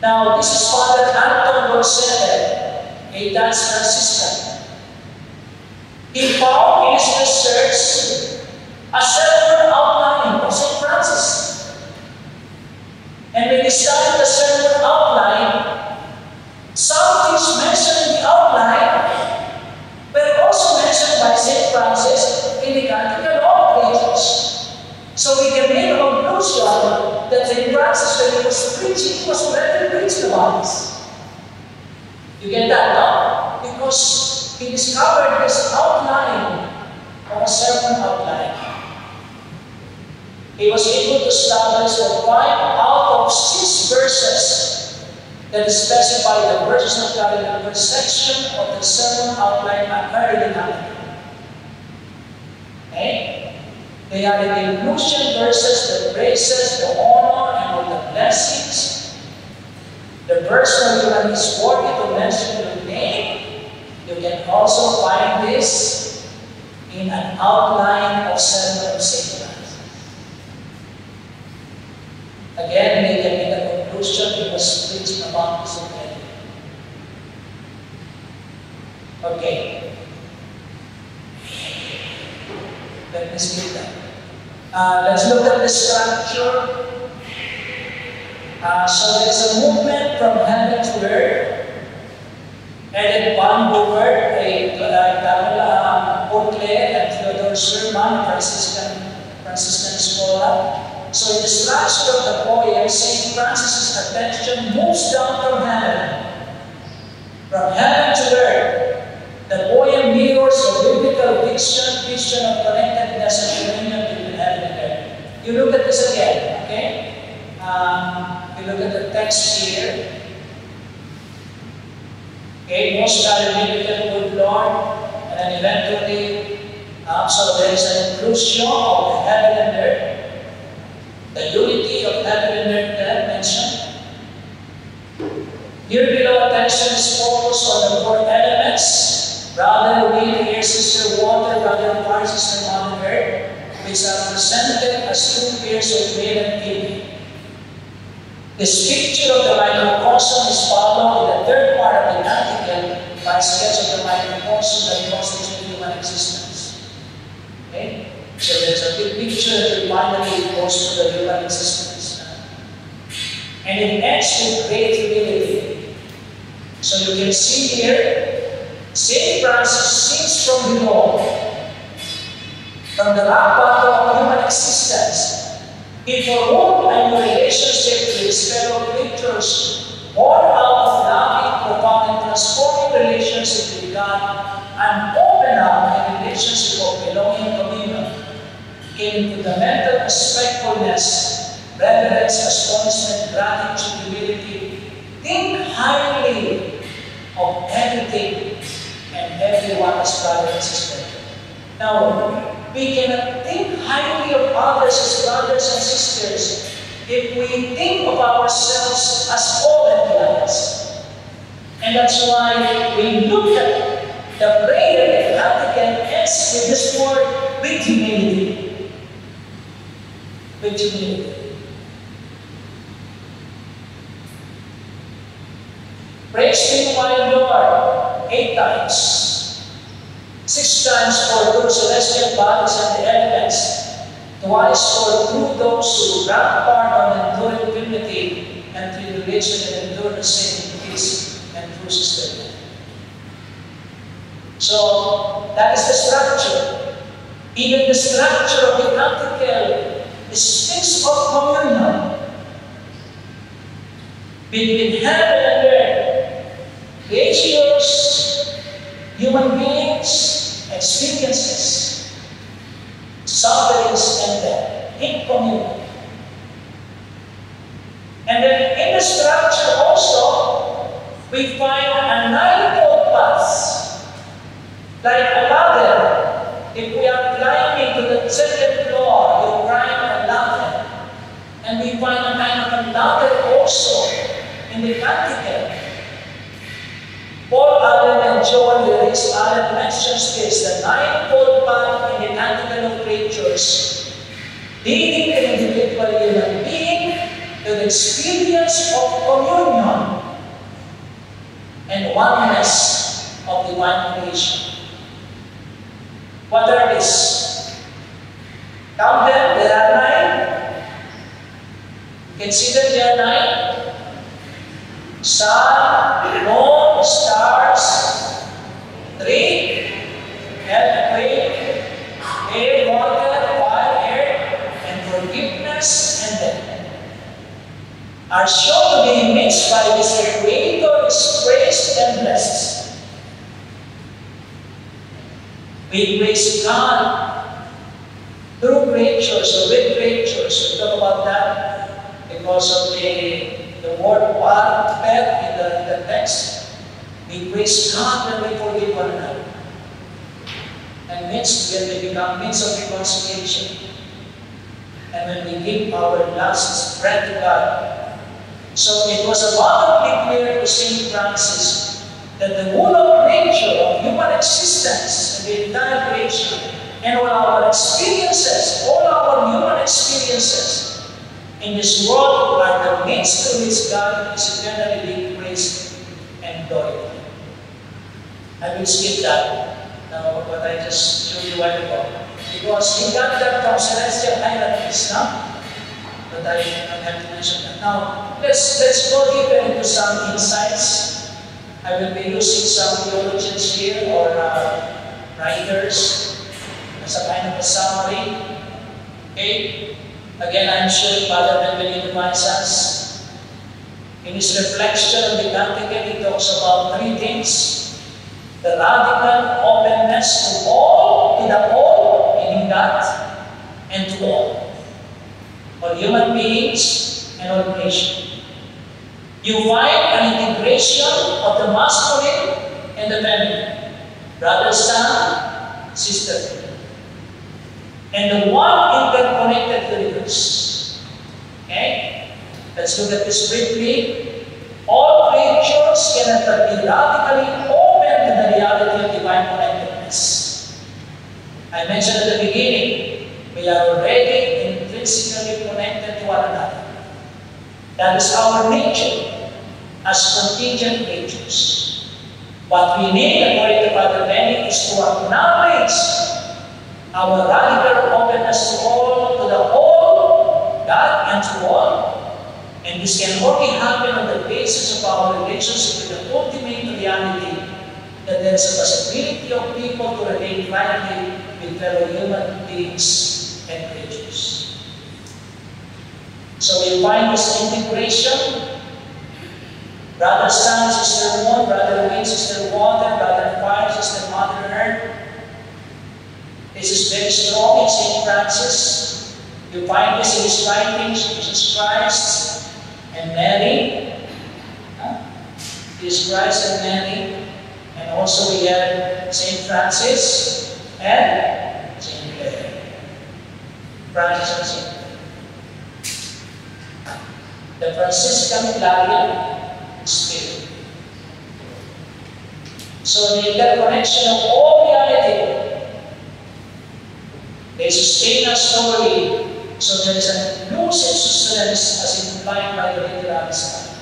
Speaker 1: Now, this is Father Anton Borsetter, a dance Franciscan. He found in his research a sermon outline of St. Francis. And when he studied the sermon outline, some things mentioned in the outline were also mentioned by St. Francis in the Canticle of Pages. So we can make a conclusion that St. Francis, when he was preaching, he was already preaching about this. You get that now? Because he discovered this outline of a sermon outline. He was able to establish that 5 out of 6 verses that specify the verses of God in the first section of the sermon outline are in the Canticle. Okay? They are the inclusion verses, the praises, the honor, and all the blessings. The verse where you is worthy to mention your name, you can also find this in an outline of Sermon of St. Francis. Again, they can make a conclusion he was preaching about this already. Okay. Let me skip that. Let's look at the structure. So there's a movement from heaven to earth, headed by Bouvert, Carla Porcle, and Theodore Sherman, Franciscan scholar. So in the structure of the poem, St. Francis's attention moves down from heaven to earth. The poem mirrors the biblical vision of connectedness and communion between heaven and earth. You look at this again, okay? You look at the text here. Okay, most are limited, good Lord, and then eventually, so there is an inclusion of the heaven and earth, the unity of heaven and earth that I mentioned. Here below, attention is focused on the 4 elements. Brother, wind, air, sister, water, brother, fire, sister, mother, earth, which are presented as 2 pairs of male and female. This picture of the microcosm is followed in the 3rd part of the Canticle by a sketch of the microcosm that constitutes human existence. Okay? So there's a big picture that finally goes to the human existence. And it ends with great humility. So you can see here, St. Francis sings from below, from the rock bottom of human existence. He formed a new relationship with his fellow creatures, born out of loving, profound, and transforming relationship with God, and open up a relationship of belonging communion into the mental respectfulness, reverence, astonishment, gratitude, humility. Think highly of everything and everyone as brother and sister. Now, we cannot think highly of others as brothers and sisters if we think of ourselves as fallen beings. And that's why we look at the prayer that Vatican ends with this word, with humility. With humility. Praise Him, my Lord, 8 times. 6 times for those celestial bodies and the elements, twice for through those who grant pardon, endure dignity, and tribulation, and endure the same peace, and through sisterhood. So, that is the structure. Even the structure of the Canticle speaks of communion between heaven and earth, creatures, human beings, experiences, sufferings, and death in communion. And then in the structure also, we find a ninefold path, like a ladder. If we are climbing to the 2nd floor, Canticle, Paul Allen and Joan Lewis Allen mentions this, the ninefold path in the Canticle of Creatures, leading the individual human being to the experience of communion and oneness of divine creation. What are these? Count them, there are 9. Consider there are 9. Sun, moon, stars, 3, earthquake, air, water, fire, air, and forgiveness and death are shown to be mixed by this Creator is praised and blessed. We praise God through creatures or with creatures. We talk about that because of the word warfare in the text. We praise God when we forgive one another. And when we become means of reconciliation. And when we give our last breath to God. So it was abundantly clear to St. Francis that the whole of nature, of human existence, and the entire creation, and all our experiences, all our human experiences in this world are the means through which God is eternally being praised and glorified. I will skip that, now what I just showed you a while ago, because he got that from celestial hierarchies, no? But I don't have to mention that. Now, let's go deeper into some insights. I will be using some theologians here or writers as a kind of a summary. Okay? Again, I'm sure Father Benvenuto Maizas, in his reflection on the Canticle, he talks about 3 things. The radical openness to all, to the all, meaning God, and to all human beings and all creation. You find an integration of the masculine and the feminine, brother, son, sister, and the one interconnected universe. Okay? Let's look at this briefly. All creatures cannot be radically open to the reality of divine connectedness. I mentioned at the beginning, we are already intrinsically connected to one another. That is our nature as contingent creatures. What we need, according to Father Benny, is to acknowledge our radical openness to all, to the whole, God and to all. And this can only happen on the basis of our relationship with the ultimate reality that there is a possibility of people to relate rightly with fellow human beings and creatures. So we find this integration. Brother sun, sister moon, brother wind, sister water, brother fire, sister mother earth. This is very strong in St. Francis. You find this in his writings, Jesus Christ and Mary. Jesus Christ and Mary. And also we have St. Francis and St. Clare. Francis and St. Clare. The Franciscan Clarion Spirit. So the interconnection of all reality, they sustain us solely. So there is an lucid sustenance as implied by the literary style.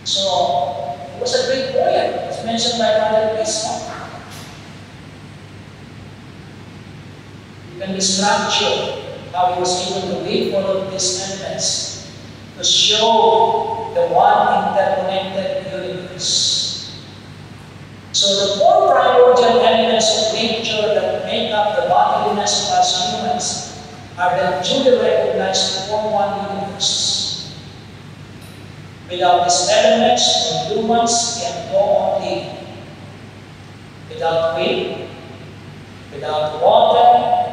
Speaker 1: So it was a great poem, as mentioned by Father Pismo. You can structure how he was able to weave all of these elements to show the one interconnected universe. So the 4 primordial elements of nature that make up the bodiliness of us humans are then duly recognized to form one universe. Without these elements, humans can go on living. Without wind, without water.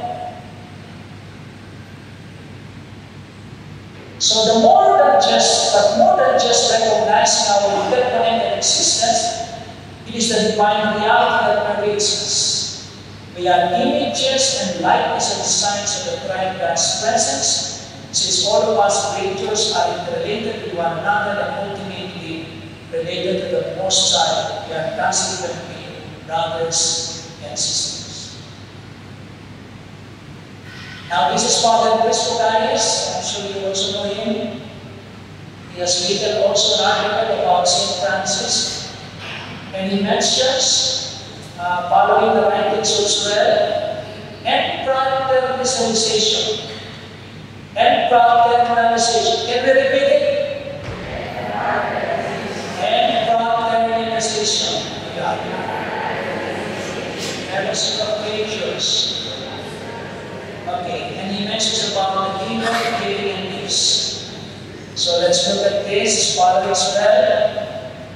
Speaker 1: So the more than just recognizing our interconnected existence, it is the divine reality that pervades us. We are images and likeness and signs of the Triune God's presence, since all of us creatures are interrelated with one another and ultimately related to the Most High, we are consequently brothers and sisters. Now, this is Father Presbyterius. I'm sure you also know him. He has written also an article about St. Francis, and he mentions, following the writings of Israel, enfraternization. Enfraternization. Can we repeat it? Enfraternization. Fellowship of creatures. Okay, and he mentions about the kingdom, giving, and peace. So let's look at this, Father Israel.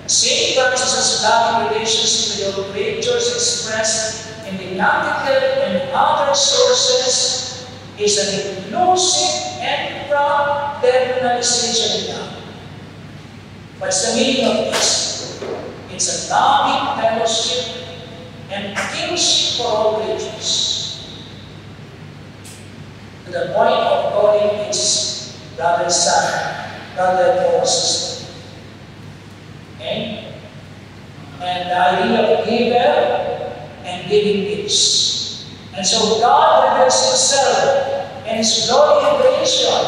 Speaker 1: St. Francis' loving relationship with all creatures expressed in the nautical and other sources is an inclusive and fraternalization of love. What's the meaning of this? It's a loving fellowship and kinship for all creatures, to the point of calling its brother son, brother or sister. Okay? And the idea of giver and giving gifts. And so God reveals Himself and His glory in creation.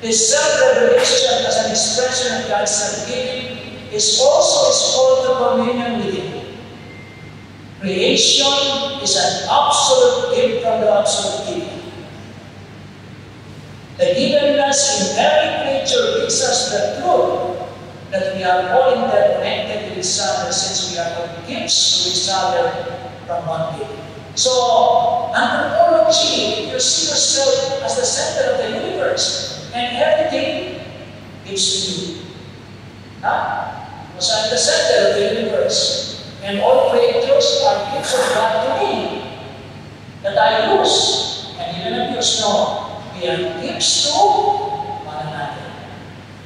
Speaker 1: This self-revelation as an expression of God's self-giving is also His call to communion with Him. Creation is an absolute gift from the absolute giver. The givenness in every creature gives us the truth that we are all interconnected with each other, since we are all gifts to each other from one giver. So, anthropology, if you see yourself as the center of the universe, and everything gives to you. Because I'm the center of the universe, and all creatures are gifts of God to me that I use, and even abuse. No, we are gifts to one another.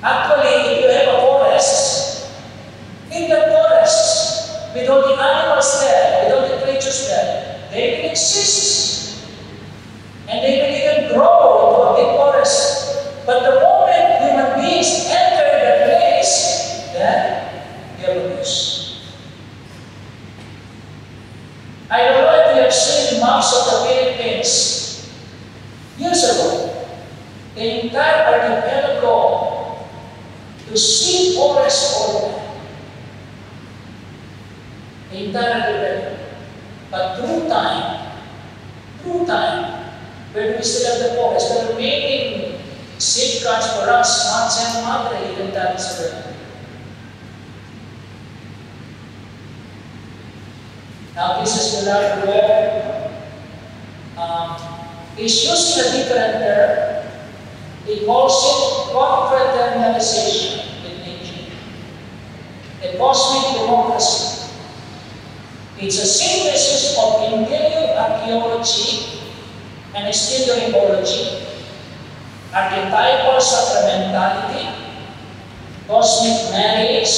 Speaker 1: Actually, if you have a forest, in the forest, with all the animals there, with all the creatures there, they will exist. And they will even grow into a big forest. But the moment human beings enter that place, then they will lose. I don't know if you have seen maps of the Philippines. Years ago, the entire archipelago, to see forest all over. The entire archipelago. But through time, when we still have the forest, the remaining safeguards for us, Mats and Madre, even that is available. Now this is the letter where he's using a different term. He calls it confraternization in nature. The cosmic democracy. It's a synthesis of Indian archaeology and styliology, archetypal sacramentality, cosmic marriage,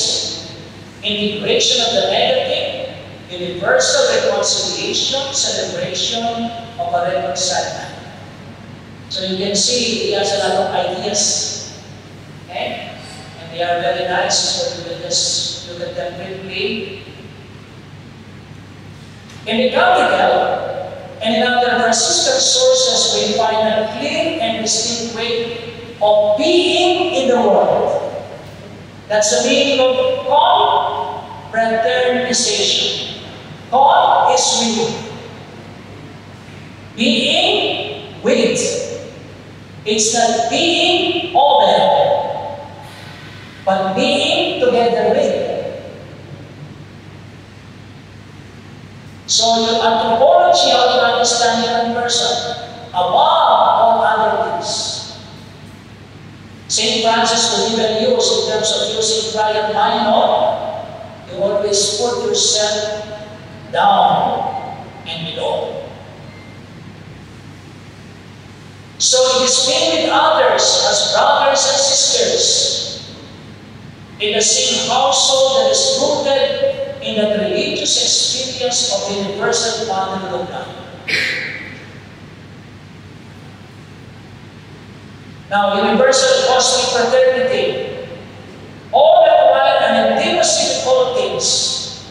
Speaker 1: integration of the negative, universal reconciliation, celebration of a reconciled man. So you can see he has a lot of ideas, okay? And they are very nice, so you will just look at them briefly. In the Catholic and in other Franciscan sources, we find a clear and distinct way of being in the world. That's the meaning of confraternization. God is with. Being with. It's not being over, but being together with. So your anthropology, how to understand human person above all other things. St. Francis will even use, in terms of using triad minor, you always put yourself down and below. So it is being with others as brothers and sisters in the same household that is rooted in that religious experience of the universal fatherhood of God. Now, universal cosmic fraternity, all the while an intimate peace.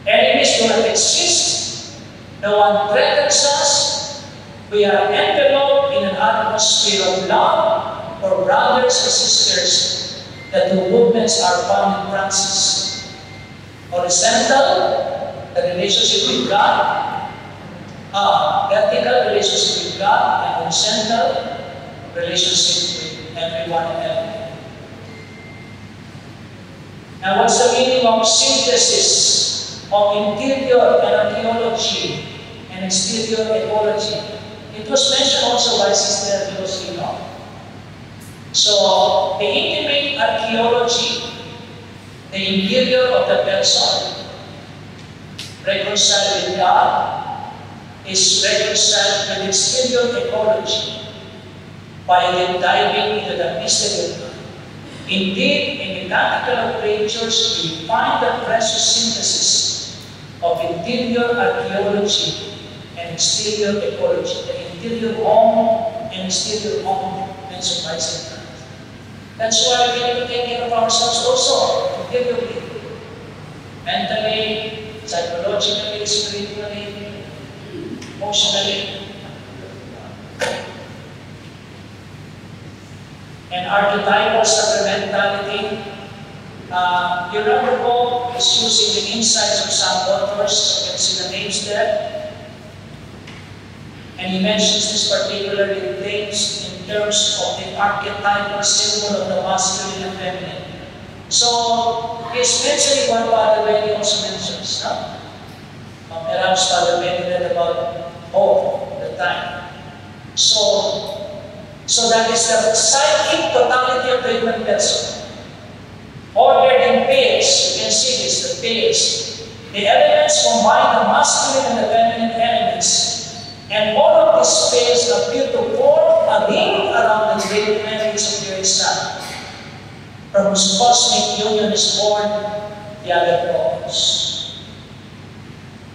Speaker 1: Enemies do not exist. No one threatens us. We are enveloped in an atmosphere of love for brothers and sisters. The two movements are found in Francis. Horizontal, the relationship with God. Vertical, relationship with God. And horizontal, relationship with everyone and everything. Now, what's the meaning of synthesis of interior archaeology and exterior ecology? It was mentioned also by Sister Josino. So, the intimate archaeology, the interior of the person, reconciled with God, is reconciled with exterior ecology by then diving into the mystery of God. Indeed, in the Canticle of Creatures, we find the precious synthesis of interior archaeology and exterior ecology, the interior home and exterior home mentioned by St. Francis. That's why we need to take care of ourselves also, interiorly, mentally, psychologically, spiritually, emotionally. And archetypal sacramentality, Hieronymo is using the insights of some authors. You can see the names there. And he mentions this particularly things in terms of the archetypal symbol of the masculine and feminine. So, he's mentioning what Father Benny also mentions. No? Perhaps Father Benny read about hope at the time. So that is the psychic totality of the human person. Ordered in pairs. You can see this, the pairs. The elements combine the masculine and the feminine elements. And all of these pairs appear to form a ring around the great memories of the Earth Sun, from whose cosmic union is born the other prophets.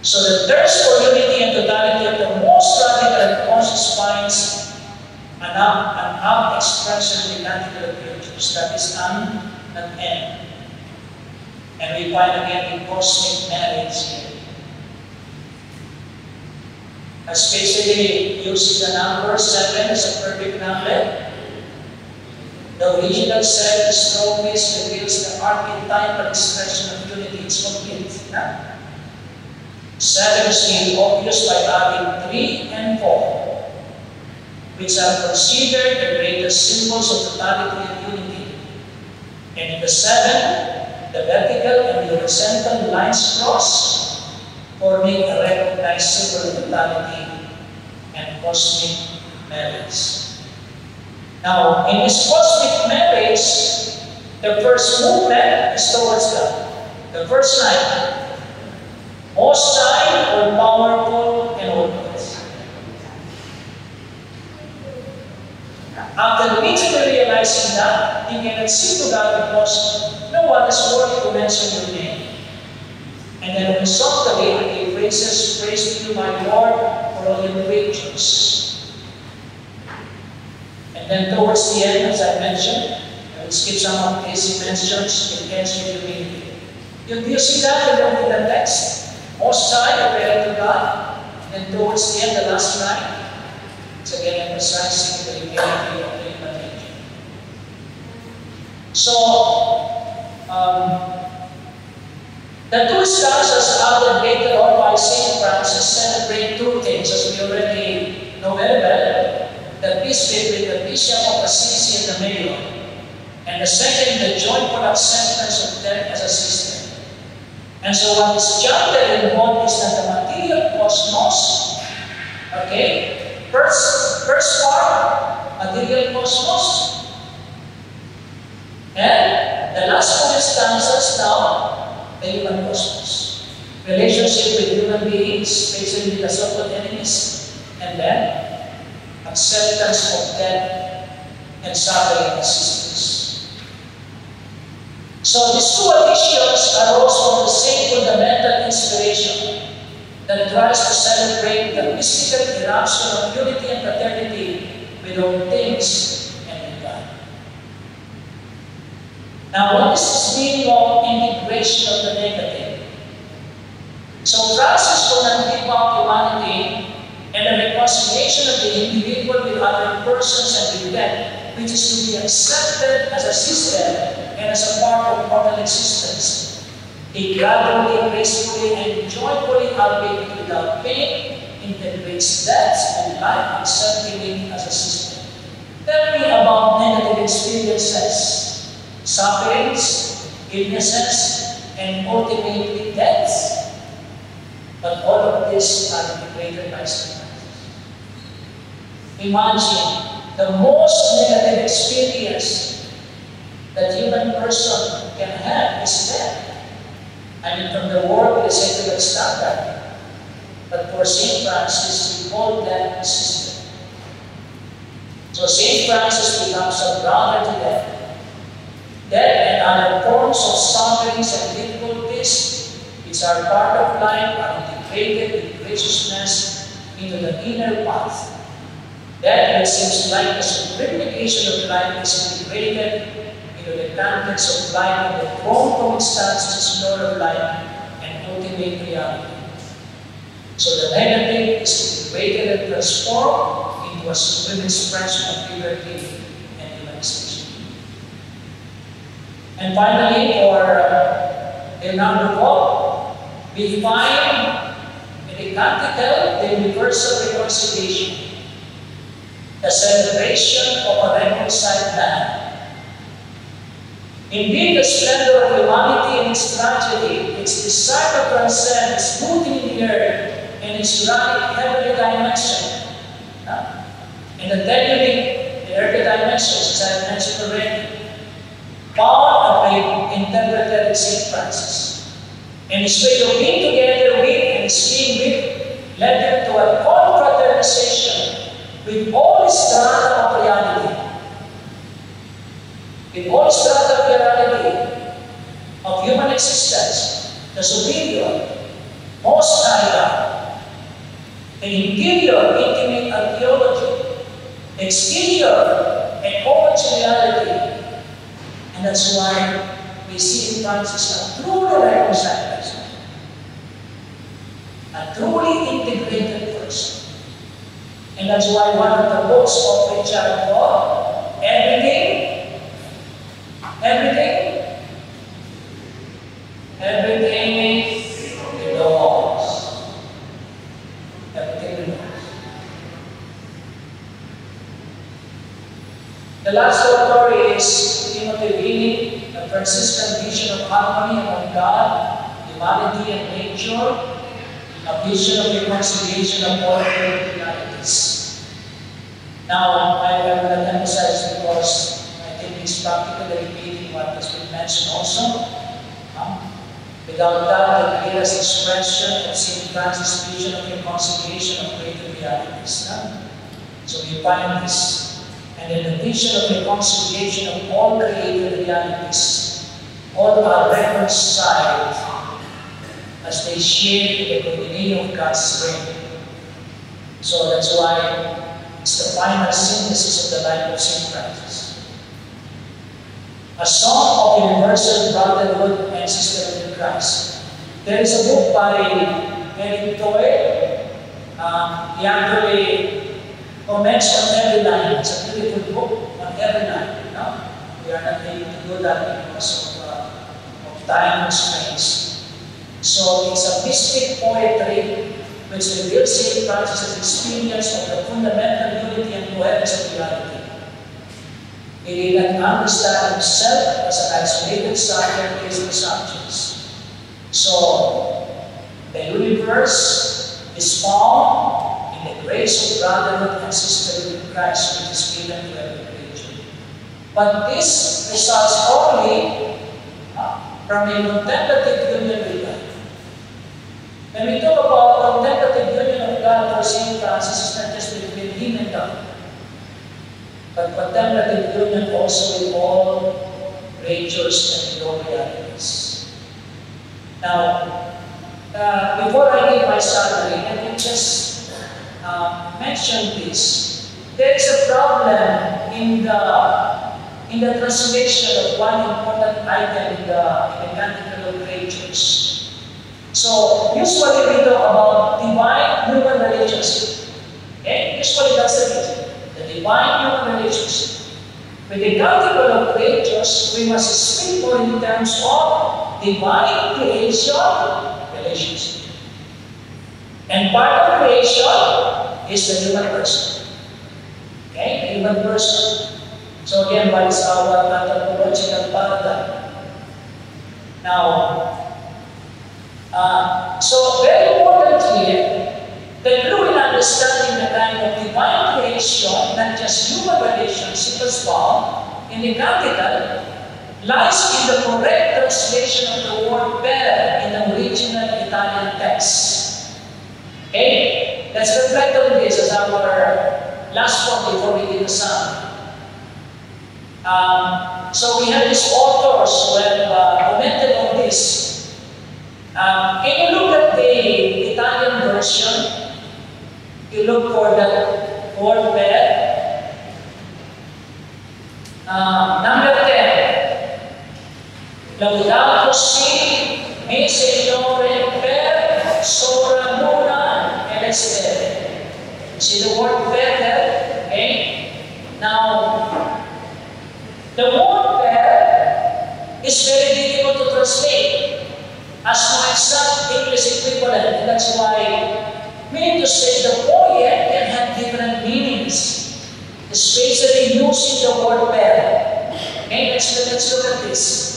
Speaker 1: So the thirst for unity and totality of the most radical and conscious finds an up expression in the Canticle of Creatures, that is an end. And we find again the cosmic marriage here. Especially using the number 7 as a perfect number. The original 7 strongest reveals the archetypal expression of unity. It's complete. 7 is made obvious by adding 3 and 4. Which are considered the greatest symbols of totality and unity. And in the 7, the vertical and the horizontal lines cross, forming a recognized symbol of totality and cosmic marriage. Now, in this cosmic marriage, the first movement is towards God. The first line, most high, all powerful, and all good. After immediately realizing that, he cannot see to God because no one is worthy to mention your name. And then horizontally, he praises, praise to you, my Lord, for all your creatures. And then towards the end, as I mentioned, I will skip some of these he mentions, it ends with humility. Do you see that in the text? Most high, appearing to God. And towards the end, the last line, it's again emphasizing the humility of the human nature. So, the two stanzas added later on by St. Francis celebrate two things, as we already know very well: the peace between the Bishop of Assisi and the Mayor, and the second, the joyful acceptance of death as a system. And so what is chapter involved is that the material cosmos, okay, First part, material cosmos. And the last 4 stanzas now, the human cosmos. Relationship with human beings, especially the so-called enemies. And then, acceptance of death and suffering existence. So these two additions arose from the same fundamental inspiration that tries to celebrate the mystical eruption of unity and fraternity with all things and with God. Now, what is this meaning of integration of the negative? So Francis will not give up humanity and the reconciliation of the individual with other persons and with them, which is to be accepted as a system and as a part of mortal existence. He gradually, gracefully, and joyfully, albeit without pain, integrates death and life, accepting it as a system. Tell me about negative experiences, sufferings, illnesses, and ultimately death. But all of these are integrated by St. Francis. Imagine the most negative experience that human person can have is death. I mean, from the world, we say to the standard. But for St. Francis, we call that system. So St. Francis becomes a brother to death. Death and other forms of sufferings and difficulties, which are part of life, are integrated with graciousness into the inner path. That, it seems like the sublimination of life, is integrated into the context of life and the form from its stances, Lord of life, and ultimate reality. So the negative is integrated and transformed into a supreme expression of liberty and humanization. And finally, for Leonardo Paul, we find in the canticle the universal reconciliation, the celebration of a reconciled man. Indeed, the splendor of humanity and its tragedy, its desire to transcend, its rooting in the earth, and its Uranic heavenly dimension, and the dynamic, the earthly dimensions, as I mentioned already, Paul interpreted in St. Francis. And his way of being together with and his being with led them to a confraternization with all strata of reality. With all strata of reality of human existence, the superior, most high God, the interior, intimate archaeology, the exterior, and open reality. And that's why we see in Francis a truly reconciled person, a truly integrated person. And that's why one of the books of Richard Rohr, everything belongs. Everything belongs. The last author is Timothy Leary, a Franciscan vision of harmony among God, humanity, and nature, a vision of reconciliation of all realities. Now, I will not emphasize because I think it's practically repeating what has been mentioned also. Without doubt, the clearest expression of St. Francis' vision of reconciliation of created realities. So we find this. And in the vision of reconciliation of all created realities, all are reconciled as they share in the communion of God's reign. So that's why it's the final synthesis of the life of St. Francis. A song of universal brotherhood and sisterhood in Christ. There is a book by Eric Toy. He actually comments on every line. It's a beautiful book on every line. We are not able to do that because of time constraints. So it's a mystic poetry which reveals St. Francis' experience of the fundamental unity and coherence of reality. He did not understand himself as an isolated subject with his subjects. So, the universe is found in the grace of brotherhood and sisterhood in Christ, which is given to every creature. But this results only from a contemplative union with God. When we talk about contemplative union of God for St. Francis, it's not just between him and God, but contemplative union also with all creatures and all realities. Now, before I give my summary, let me just mention this. There is a problem in the in the translation of one important item in the Canticle of Creatures. So, usually we talk about divine-human relationship. Okay? Usually that's the case. The divine-human relationship. With the Canticle of Creatures, we must speak more in terms of divine creation relationship. And part of creation is the human person. Okay? The human person. So again, what is our anthropological paradigm? Now, so very important here that through in understanding the kind of divine creation, not just human relationship as well, in the Canticle, lies in the correct translation of the word better in the original Italian text. Okay? Let's reflect on this as our last point before we give the sum. So we have these authors who have commented on this. Can you look at the Italian version? You look for the word bed. Number 10. Laudato si me Signore per sopra luna e le stelle. See the word better, okay? Now, the word there is very difficult to translate as no exact English equivalent, and that's why we need to say the poem can have different meanings, especially using the word per. Okay, let's look at this.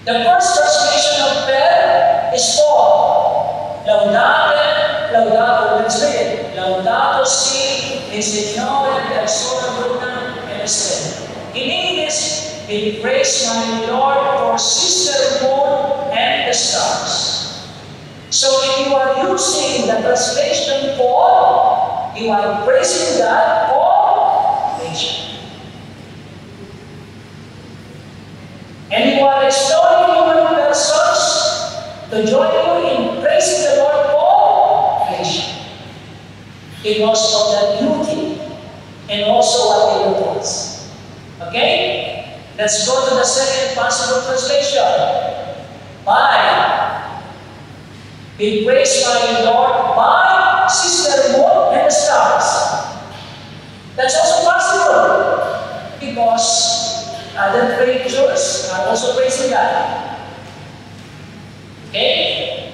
Speaker 1: The first translation of per is for laudate, laudato, let's read it. Laudato si il Signore per sopra luna e le stelle. In English, be praised my Lord for sister moon and the stars. So if you are using the translation for, you are praising God for creation. And you are extolling human persons to join you in praising the Lord for creation. Because of the beauty and also what they do to us. Okay? Let's go to the second possible translation. By. Be praised by the Lord by sister moon and the stars. That's also possible because other creatures are also praising God. Okay?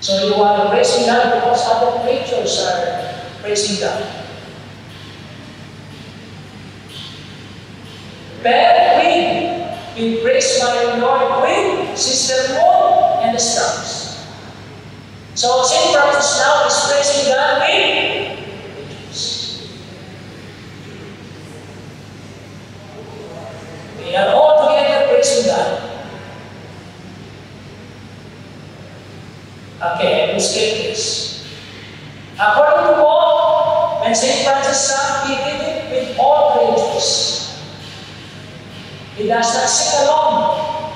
Speaker 1: So you are praising God because other creatures are praising God. Per queen, be praised by the Lord with sister moon and the stars. So St. Francis now is praising God with angels. We are all together praising God. Okay, let's get this. According to Paul, when St. Francis sang, he did it with all creatures. He does not sing alone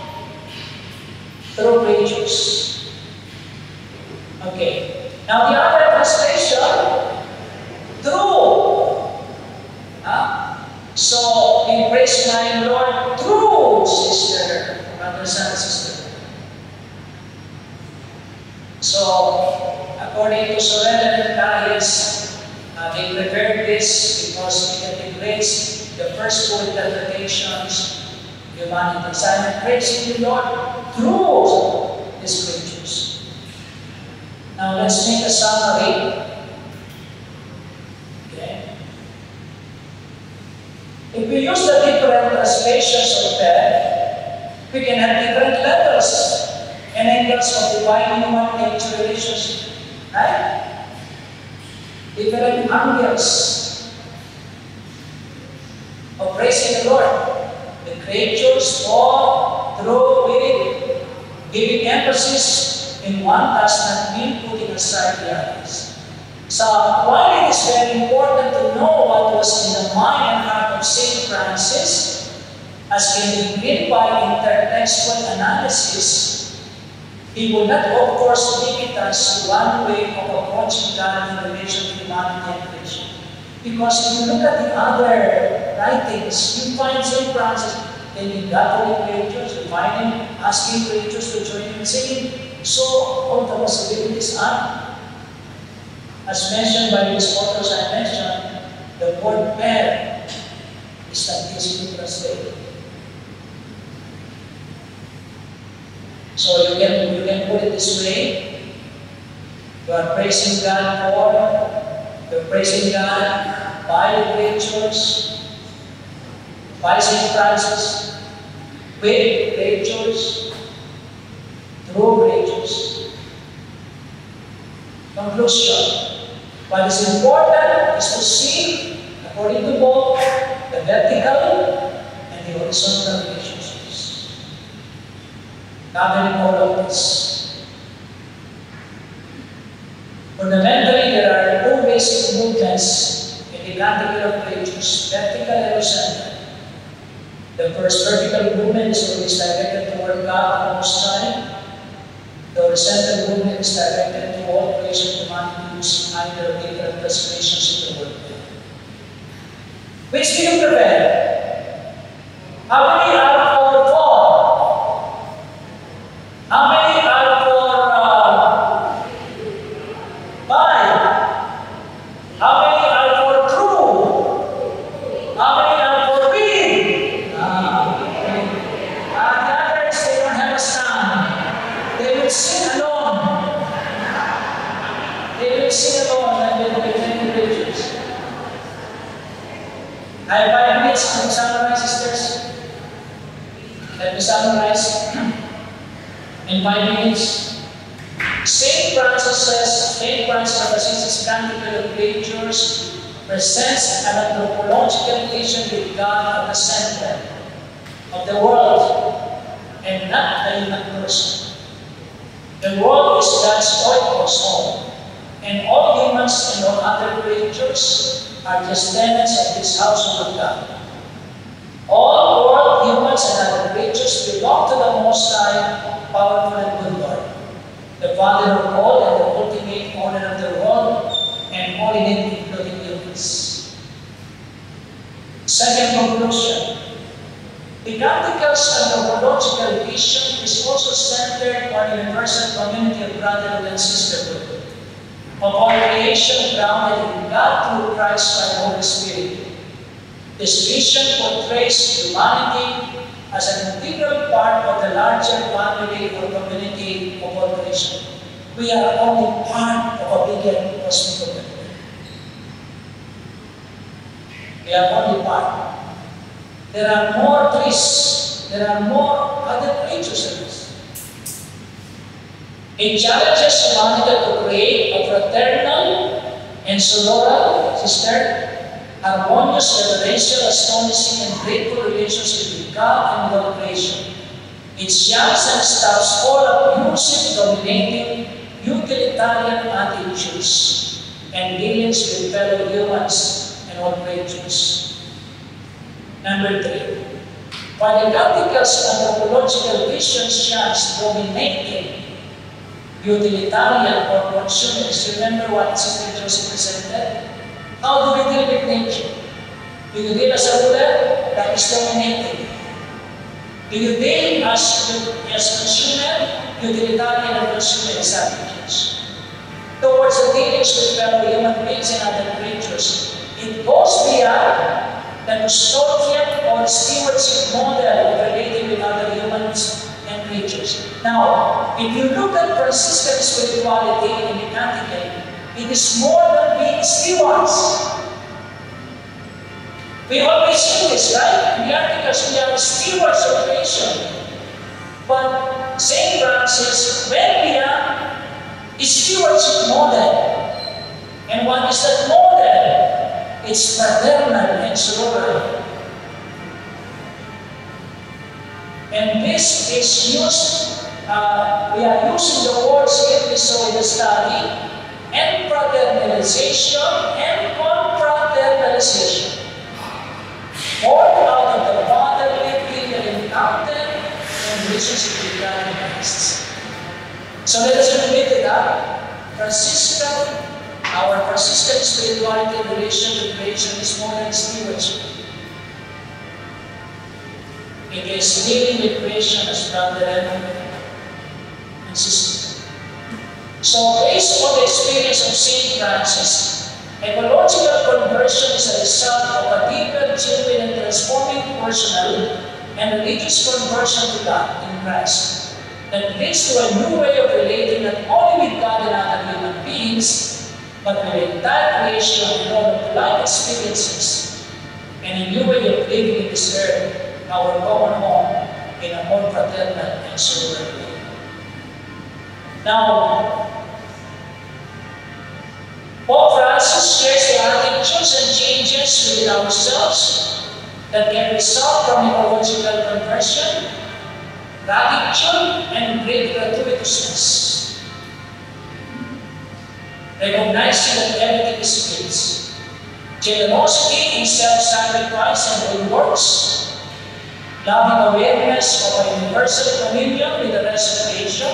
Speaker 1: through creatures. Okay. Now the other translation, through. So we praise my Lord through sister, brothers and sister. So according to Sorel and Kahis, they prepared this because it integrates the first two interpretations. Humanity. So I'm praising the Lord through His creatures. Now let's make a summary. Okay. If we use the different translations of that, we can have different levels and angles of divine human nature relationship. Right? Different angles of praising the Lord. The creatures all through with giving emphasis in one does not mean putting aside the others. So while it is very important to know what was in the mind and heart of St. Francis, as can be read by intertextual analysis, he would not of course limit us to one way of approaching God in relation to humanity and creation. Because if you look at the other writings, you find St. Francis telling Catholic preachers, you find him asking preachers to join him, saying, so all the possibilities are. As mentioned by these authors I mentioned, the word pair is not easily translated. So you can put it this way. You are praising God you're praising God by the preachers, by St. Francis, with preachers, through preachers. Conclusion. What is important is to see, according to both, the vertical and the horizontal relationships. Covering all of this. Fundamentally, there are two basic movements in the category of preachers, vertical and horizontal. The first vertical movement is always directed toward God and Most High. The horizontal movement is directed to all creation humanity using either different translations of the word. Which do you prefer? How many are for God? How many are for by? How many are for true? How many are for being? The others, they don't have a stand. They will sing alone. They will sing alone and they will be many preachers. I have 5 minutes to summarize, sisters. Let me summarize in 5 minutes. St. Francis of Assisi's Canticle of Preachers presents an anthropological vision with God at the center of the world and not the human person. The world is God's oikos home, and all humans and all other creatures are just tenants of this household of God. All world humans and other creatures belong to the Most High, powerful and good Lord, the Father of all and the ultimate owner of the world, and all in it, including humans. Second conclusion. The Canticle's anthropological vision is also centered on a universal community of brotherhood and sisterhood, of all creation grounded in God through Christ by the Holy Spirit. This vision portrays humanity as an integral part of the larger family or community of all creation. We are only part of a bigger cosmic community. We are only part. There are more trees, there are more other creatures than us. It challenges humanity to create a fraternal and sonoral, harmonious, reverential, astonishing, and grateful relationship with God and with all creation. It shuns and stops all abusive, dominating, utilitarian attitudes and dealings with fellow humans and all creatures. Number 3. While the Canticle's anthropological vision shuns dominating, utilitarian, or consumers, remember what St. Joseph presented? How do we deal with nature? Do you deal as a ruler that is dominating? Do you deal as consumer, utilitarian, and consumer savages? Towards the dealings with fellow human beings and other creatures, it goes beyond the custodian or stewardship model of relating with other humans and creatures. Now, if you look at Franciscan spirituality in the Canticle, it is more than being stewards. We always see this, right? In the articles, we are stewards of creation. But St. Francis went beyond a stewardship model. And what is that model? It's fraternal and sorority. And this is used, we are using the words here we saw in the study, enfraternalization and confraternalization. Born out of the fatherly filial encounter and relationship with God and Christ. So let us repeat it up. Our Franciscan spirituality relationship relation to creation is more than stewardship. It is dealing with creation as brother and sister. So based on the experience of St. Francis, ecological conversion is a result of a deeper, genuine, and transforming personal and religious conversion to God in Christ that leads to a new way of relating not only with God and other human beings, but with the entire creation and all of life experiences, and a new way of living in this earth, our common home, in a more fraternal and sober way. Now, Pope Francis shares the attitudes and changes within ourselves that can result from ecological conversion, gratitude, and great gratuitousness. Recognizing that everything is His. Generosity in self-sacrifice and good works. Loving awareness of a universal communion with the rest of creation.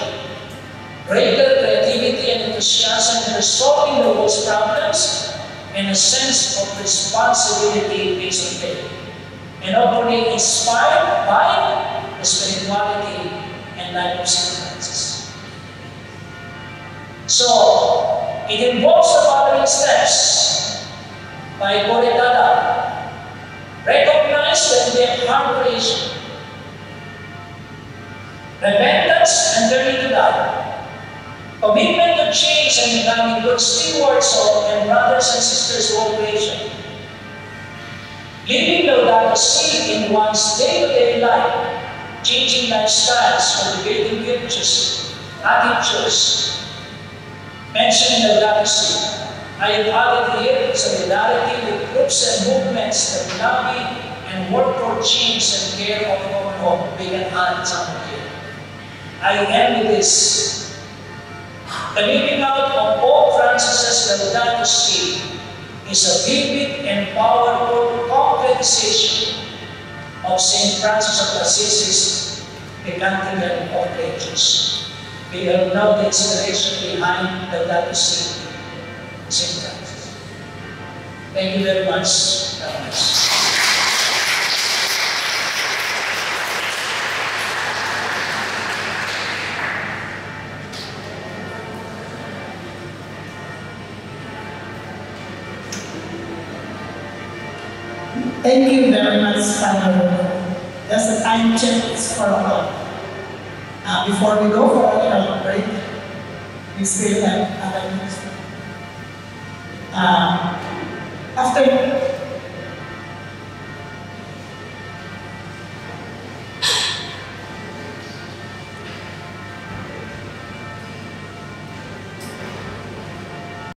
Speaker 1: Greater creativity and enthusiasm in resolving the world's problems. And a sense of responsibility based on faith. And hopefully inspired by the spirituality and life of St. Francis. So, it involves the following steps. By Koretada, recognize that we have harmed creation. Repentance and turning to God. Commitment to change and becoming good stewards of and brothers and sisters of all creation. Living Laudato Si in one's day-to-day life, changing lifestyles, cultivating virtues, attitudes. Mentioning Laudato Si, I have added here solidarity with groups and movements that lobby and work for change and care of the common home. We can add something here. I end with this. The living out of Pope Francis's Laudato Si is a vivid and powerful concretization of St. Francis of Assisi's The Canticle of Ages. We all know the inspiration behind Laudato Si, St. Francis. Thank you very much. God bless.
Speaker 2: Thank you very much, Father. Just a time check for a while. Before we go for a break, we still have other news. After